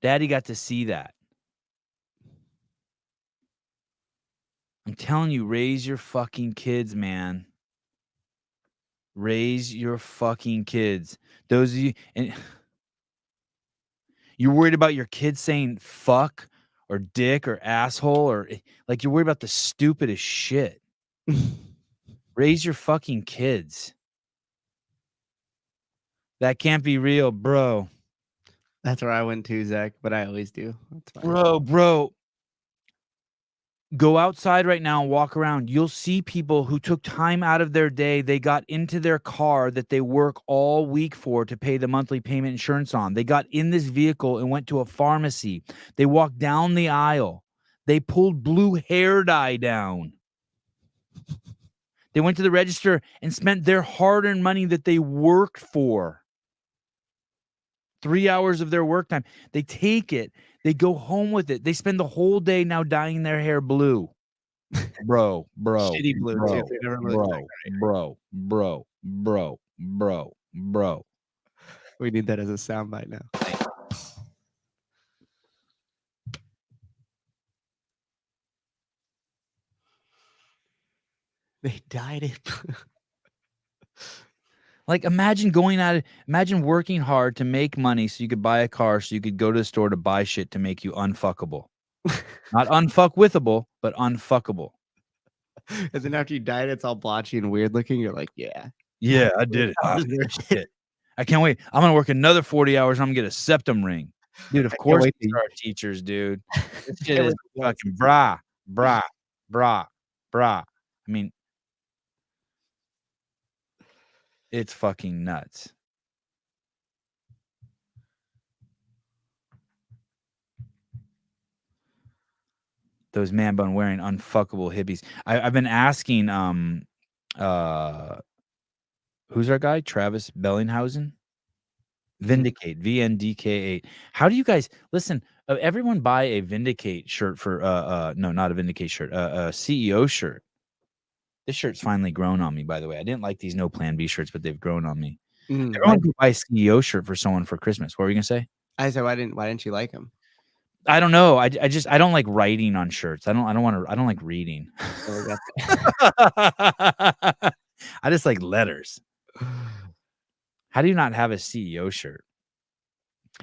Daddy got to see that. I'm telling you, raise your fucking kids, man. Raise your fucking kids. Those of you, and you're worried about your kids saying fuck or dick or asshole or like you're worried about the stupidest shit. Raise your fucking kids. That can't be real, bro. That's where I went to, Zach, but I always do. That's fine. Bro. Go outside right now and walk around. You'll see people who took time out of their day. They got into their car that they work all week for to pay the monthly payment insurance on. They got in this vehicle and went to a pharmacy. They walked down the aisle. They pulled blue hair dye down. They went to the register and spent their hard-earned money that they worked for. 3 hours of their work time. They take it. They go home with it. They spend the whole day now dyeing their hair blue. Bro. Shitty blue, too. They never look that Bro. We need that as a soundbite now. They dyed it. Like, imagine working hard to make money so you could buy a car so you could go to the store to buy shit to make you unfuckable. Not unfuckwithable, but unfuckable. And then after you dyed it, it's all blotchy and weird looking. You're like, yeah. Yeah, I did it. That was their shit. I can't wait. I'm going to work another 40 hours. I'm going to get a septum ring. Dude, of can't course wait these to- are our teachers, dude. This shit Can't is wait to- fucking brah. I mean, it's fucking nuts. Those man bun wearing unfuckable hippies. I've been asking who's our guy? Travis Bellinghausen? Vindicate, VNDK8. How do you guys listen? Everyone buy a Vindicate shirt for no, not a Vindicate shirt, a CEO shirt. This shirt's finally grown on me, by the way. I didn't like these No Plan B shirts, but they've grown on me. Everyone can buy a CEO shirt for someone for Christmas. What were you gonna say? I said, why didn't you like him? I don't know. I don't like writing on shirts. I don't like reading. I just like letters. How do you not have a CEO shirt?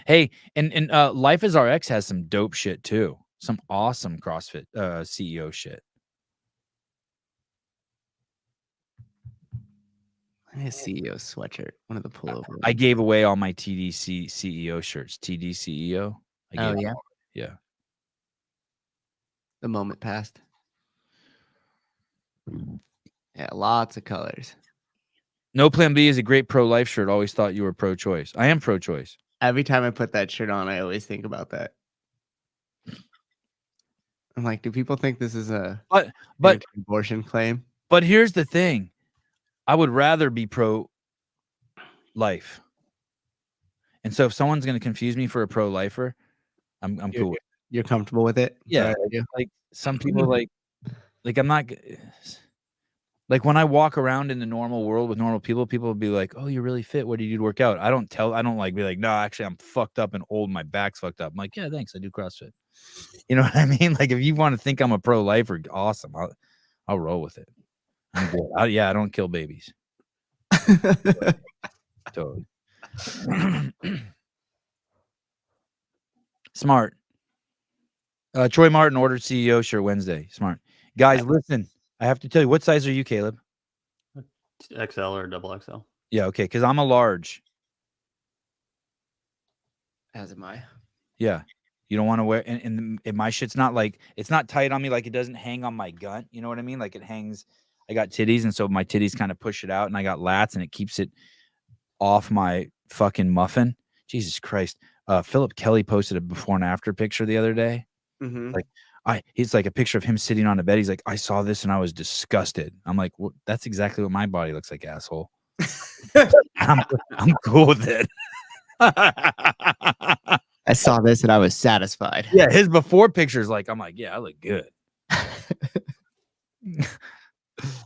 Hey, and Life is RX has some dope shit too. Some awesome CrossFit CEO shit. His CEO sweatshirt, one of the pullover. I gave away all my TDC CEO shirts. TD CEO. Oh yeah, yeah. the moment passed. Yeah, lots of colors. No Plan B is a great pro-life shirt. Always thought you were pro-choice. I am pro-choice. Every time I put that shirt on, I always think about that. I'm like, do people think this is a But abortion claim? But here's the thing. I would rather be pro-life. And so if someone's going to confuse me for a pro-lifer, I'm cool with it. You're comfortable with it? Yeah. Sorry, yeah. Like some people like I'm not like when I walk around in the normal world with normal people, people will be like, "Oh, you're really fit. What do you do to work out?" I don't like be like, "No, actually I'm fucked up and old. My back's fucked up." I'm like, "Yeah, thanks. I do CrossFit." You know what I mean? Like if you want to think I'm a pro-lifer, awesome. I'll roll with it. I'm good. I don't kill babies. Totally. Smart. Troy Martin ordered CEO shirt Wednesday. Smart. Guys, listen. I have to tell you, what size are you, Caleb? XL or double XL. Yeah, okay, because I'm a large. As am I. Yeah. You don't want to wear, and my shit's not like, it's not tight on me, like it doesn't hang on my gut. You know what I mean? Like it hangs, I got titties, and so my titties kind of push it out, and I got lats, and it keeps it off my fucking muffin. Jesus Christ. Philip Kelly posted a before and after picture the other day. Mm-hmm. Like, he's like a picture of him sitting on a bed. He's like, I saw this and I was disgusted. I'm like, well, that's exactly what my body looks like, asshole. I'm cool with it. I saw this and I was satisfied. Yeah, his before pictures, like, I'm like, yeah, I look good.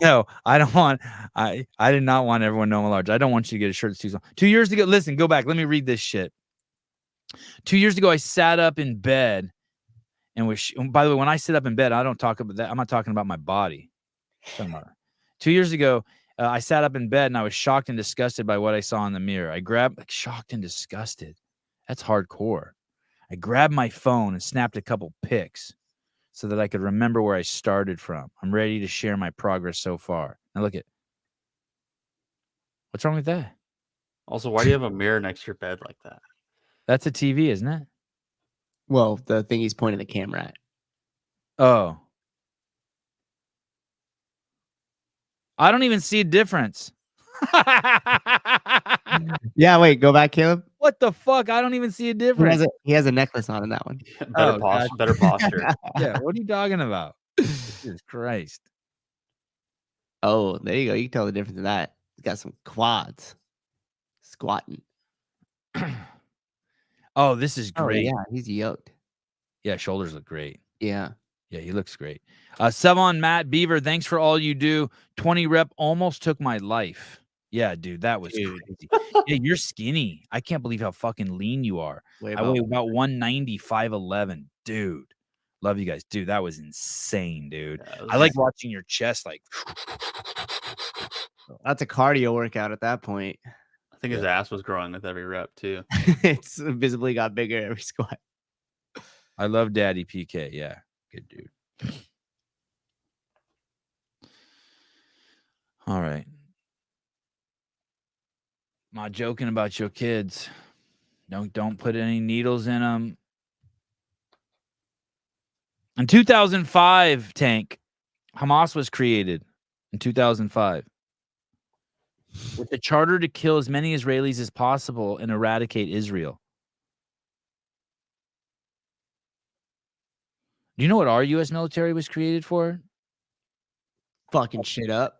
No, I don't want. I did not want everyone to know I'm a large. I don't want you to get a shirt that's too small. 2 years ago, listen, go back. Let me read this shit. 2 years ago, I sat up in bed and was. By the way, when I sit up in bed, I don't talk about that. I'm not talking about my body. 2 years ago, I sat up in bed and I was shocked and disgusted by what I saw in the mirror. I grabbed, like, shocked and disgusted. That's hardcore. I grabbed my phone and snapped a couple pics so that I could remember where I started from. I'm ready to share my progress so far. Now look at. What's wrong with that? Also, why do you have a mirror next to your bed like that? That's a TV, isn't it? Well, the thing he's pointing the camera at. Oh. I don't even see a difference. Yeah, wait, go back, Caleb. What the fuck? I don't even see a difference. He has a necklace on in that one. Better posture. Yeah, what are you talking about? Jesus Christ. Oh, there you go. You can tell the difference in that. He's got some quads. Squatting. Oh, this is great. Oh, yeah, he's yoked. Yeah, shoulders look great. Yeah. Yeah, he looks great. Sevan, Matt, Beaver, thanks for all you do. 20 rep almost took my life. Yeah, dude, that was crazy. Yeah, you're skinny. I can't believe how fucking lean you are. I weigh about 190, 5'11". Dude, love you guys. Dude, that was insane, dude. Yeah, I like watching your chest like. That's a cardio workout at that point. I think his ass was growing with every rep too. It's visibly got bigger every squat. I love Daddy PK. Yeah, good dude. All right. Not joking about your kids. Don't put any needles in them. In 2005, Tank, Hamas was created in 2005 with the charter to kill as many Israelis as possible and eradicate Israel. Do you know what our U.S. military was created for? Fucking shit up.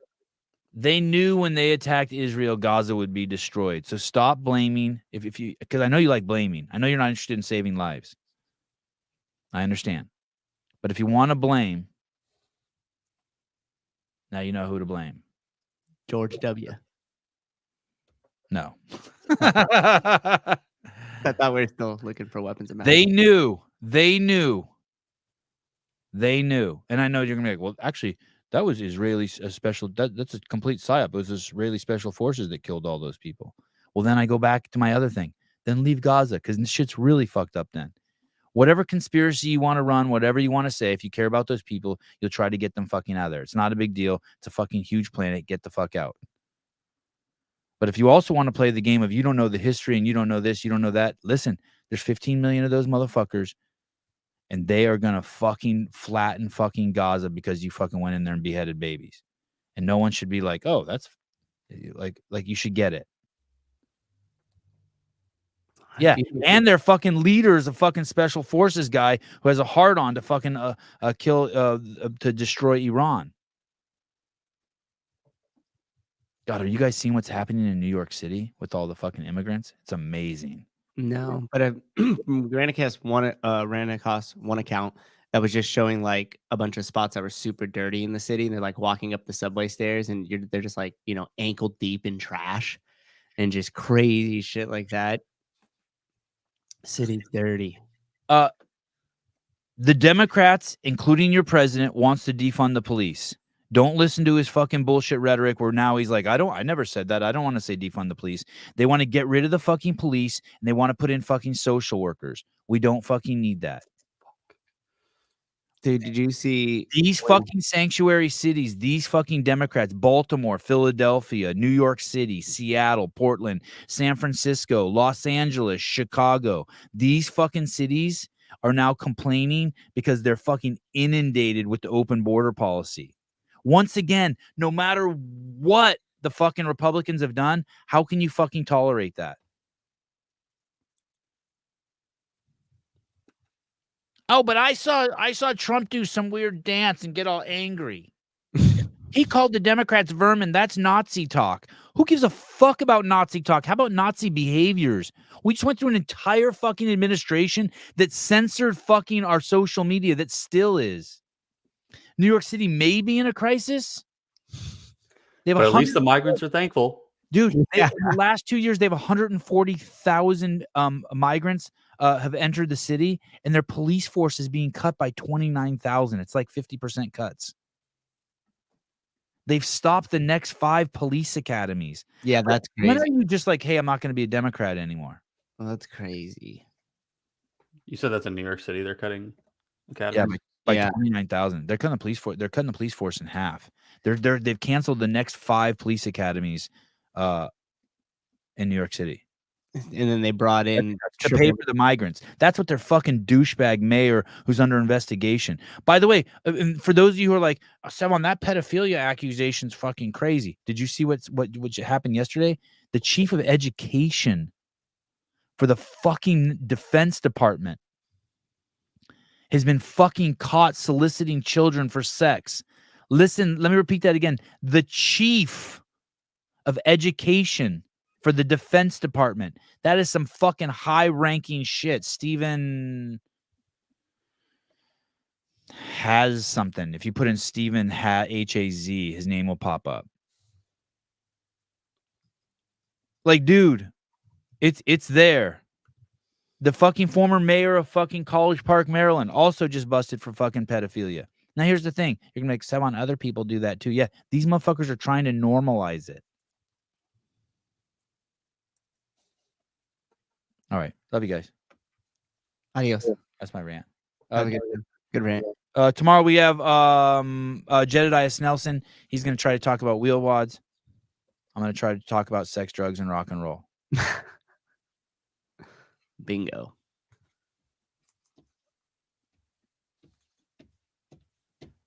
They knew when they attacked Israel, Gaza would be destroyed. So stop blaming. If you, because I know you like blaming. I know you're not interested in saving lives. I understand. But if you want to blame, now you know who to blame. George W. No. I thought we were still looking for weapons of mass. They knew. And I know you're going to be like, well, actually, that was Israeli special. That's a complete psyop. It was Israeli special forces that killed all those people. Well, then I go back to my other thing. Then leave Gaza because this shit's really fucked up then. Whatever conspiracy you want to run, whatever you want to say, if you care about those people, you'll try to get them fucking out of there. It's not a big deal. It's a fucking huge planet. Get the fuck out. But if you also want to play the game of you don't know the history and you don't know this, you don't know that, listen, there's 15 million of those motherfuckers. And they are going to fucking flatten fucking Gaza because you fucking went in there and beheaded babies. And no one should be like, oh, that's like you should get it. Yeah. And they're fucking leaders, a fucking special forces guy who has a hard on to fucking kill, to destroy Iran. God, are you guys seeing what's happening in New York City with all the fucking immigrants? It's amazing. No, but Granicast one account that was just showing like a bunch of spots that were super dirty in the city, and they're like walking up the subway stairs, and they're just like, you know, ankle deep in trash and just crazy shit like that. City's dirty. The Democrats, including your president, wants to defund the police. Don't listen to his fucking bullshit rhetoric where now he's like, I never said that. I don't want to say defund the police. They want to get rid of the fucking police and they want to put in fucking social workers. We don't fucking need that. Dude, did you see These fucking sanctuary cities, these fucking Democrats, Baltimore, Philadelphia, New York City, Seattle, Portland, San Francisco, Los Angeles, Chicago, these fucking cities are now complaining because they're fucking inundated with the open border policy. Once again, no matter what the fucking Republicans have done, how can you fucking tolerate that? Oh, but I saw Trump do some weird dance and get all angry. He called the Democrats vermin. That's Nazi talk. Who gives a fuck about Nazi talk? How about Nazi behaviors? We just went through an entire fucking administration that censored fucking our social media that still is. New York City may be in a crisis. They have But at least the migrants are thankful. Dude, in the last 2 years, they have 140,000 migrants have entered the city, and their police force is being cut by 29,000. It's like 50% cuts. They've stopped the next 5 police academies. Yeah, that's When crazy. are you just like, hey, I'm not going to be a Democrat anymore? Well, that's crazy. You said that's in New York City. They're cutting Yeah, academies. by Yeah. 29,000. They're cutting the police force. They're cutting the police force in half. They've canceled the next 5 police academies in New York City And then they brought in to pay for the migrants. That's what their fucking douchebag mayor who's under investigation. By the way, for those of you who are like, Sevan, that pedophilia accusation's fucking crazy. Did you see what happened yesterday? The chief of education for the fucking Defense Department has been fucking caught soliciting children for sex. Listen, let me repeat that again. The chief of education for the Defense Department. That is some fucking high-ranking shit. Stephen has something. If you put in Stephen H-A-Z, his name will pop up. Like, dude, it's there. The fucking former mayor of fucking College Park, Maryland, also just busted for fucking pedophilia. Now, here's the thing. You're going to make Sevan, other people do that too. Yeah, these motherfuckers are trying to normalize it. All right. Love you guys. Adios. That's my rant. Have a good rant. Tomorrow we have Jedediah Nelson. He's going to try to talk about wheel wads. I'm going to try to talk about sex, drugs, and rock and roll. Bingo.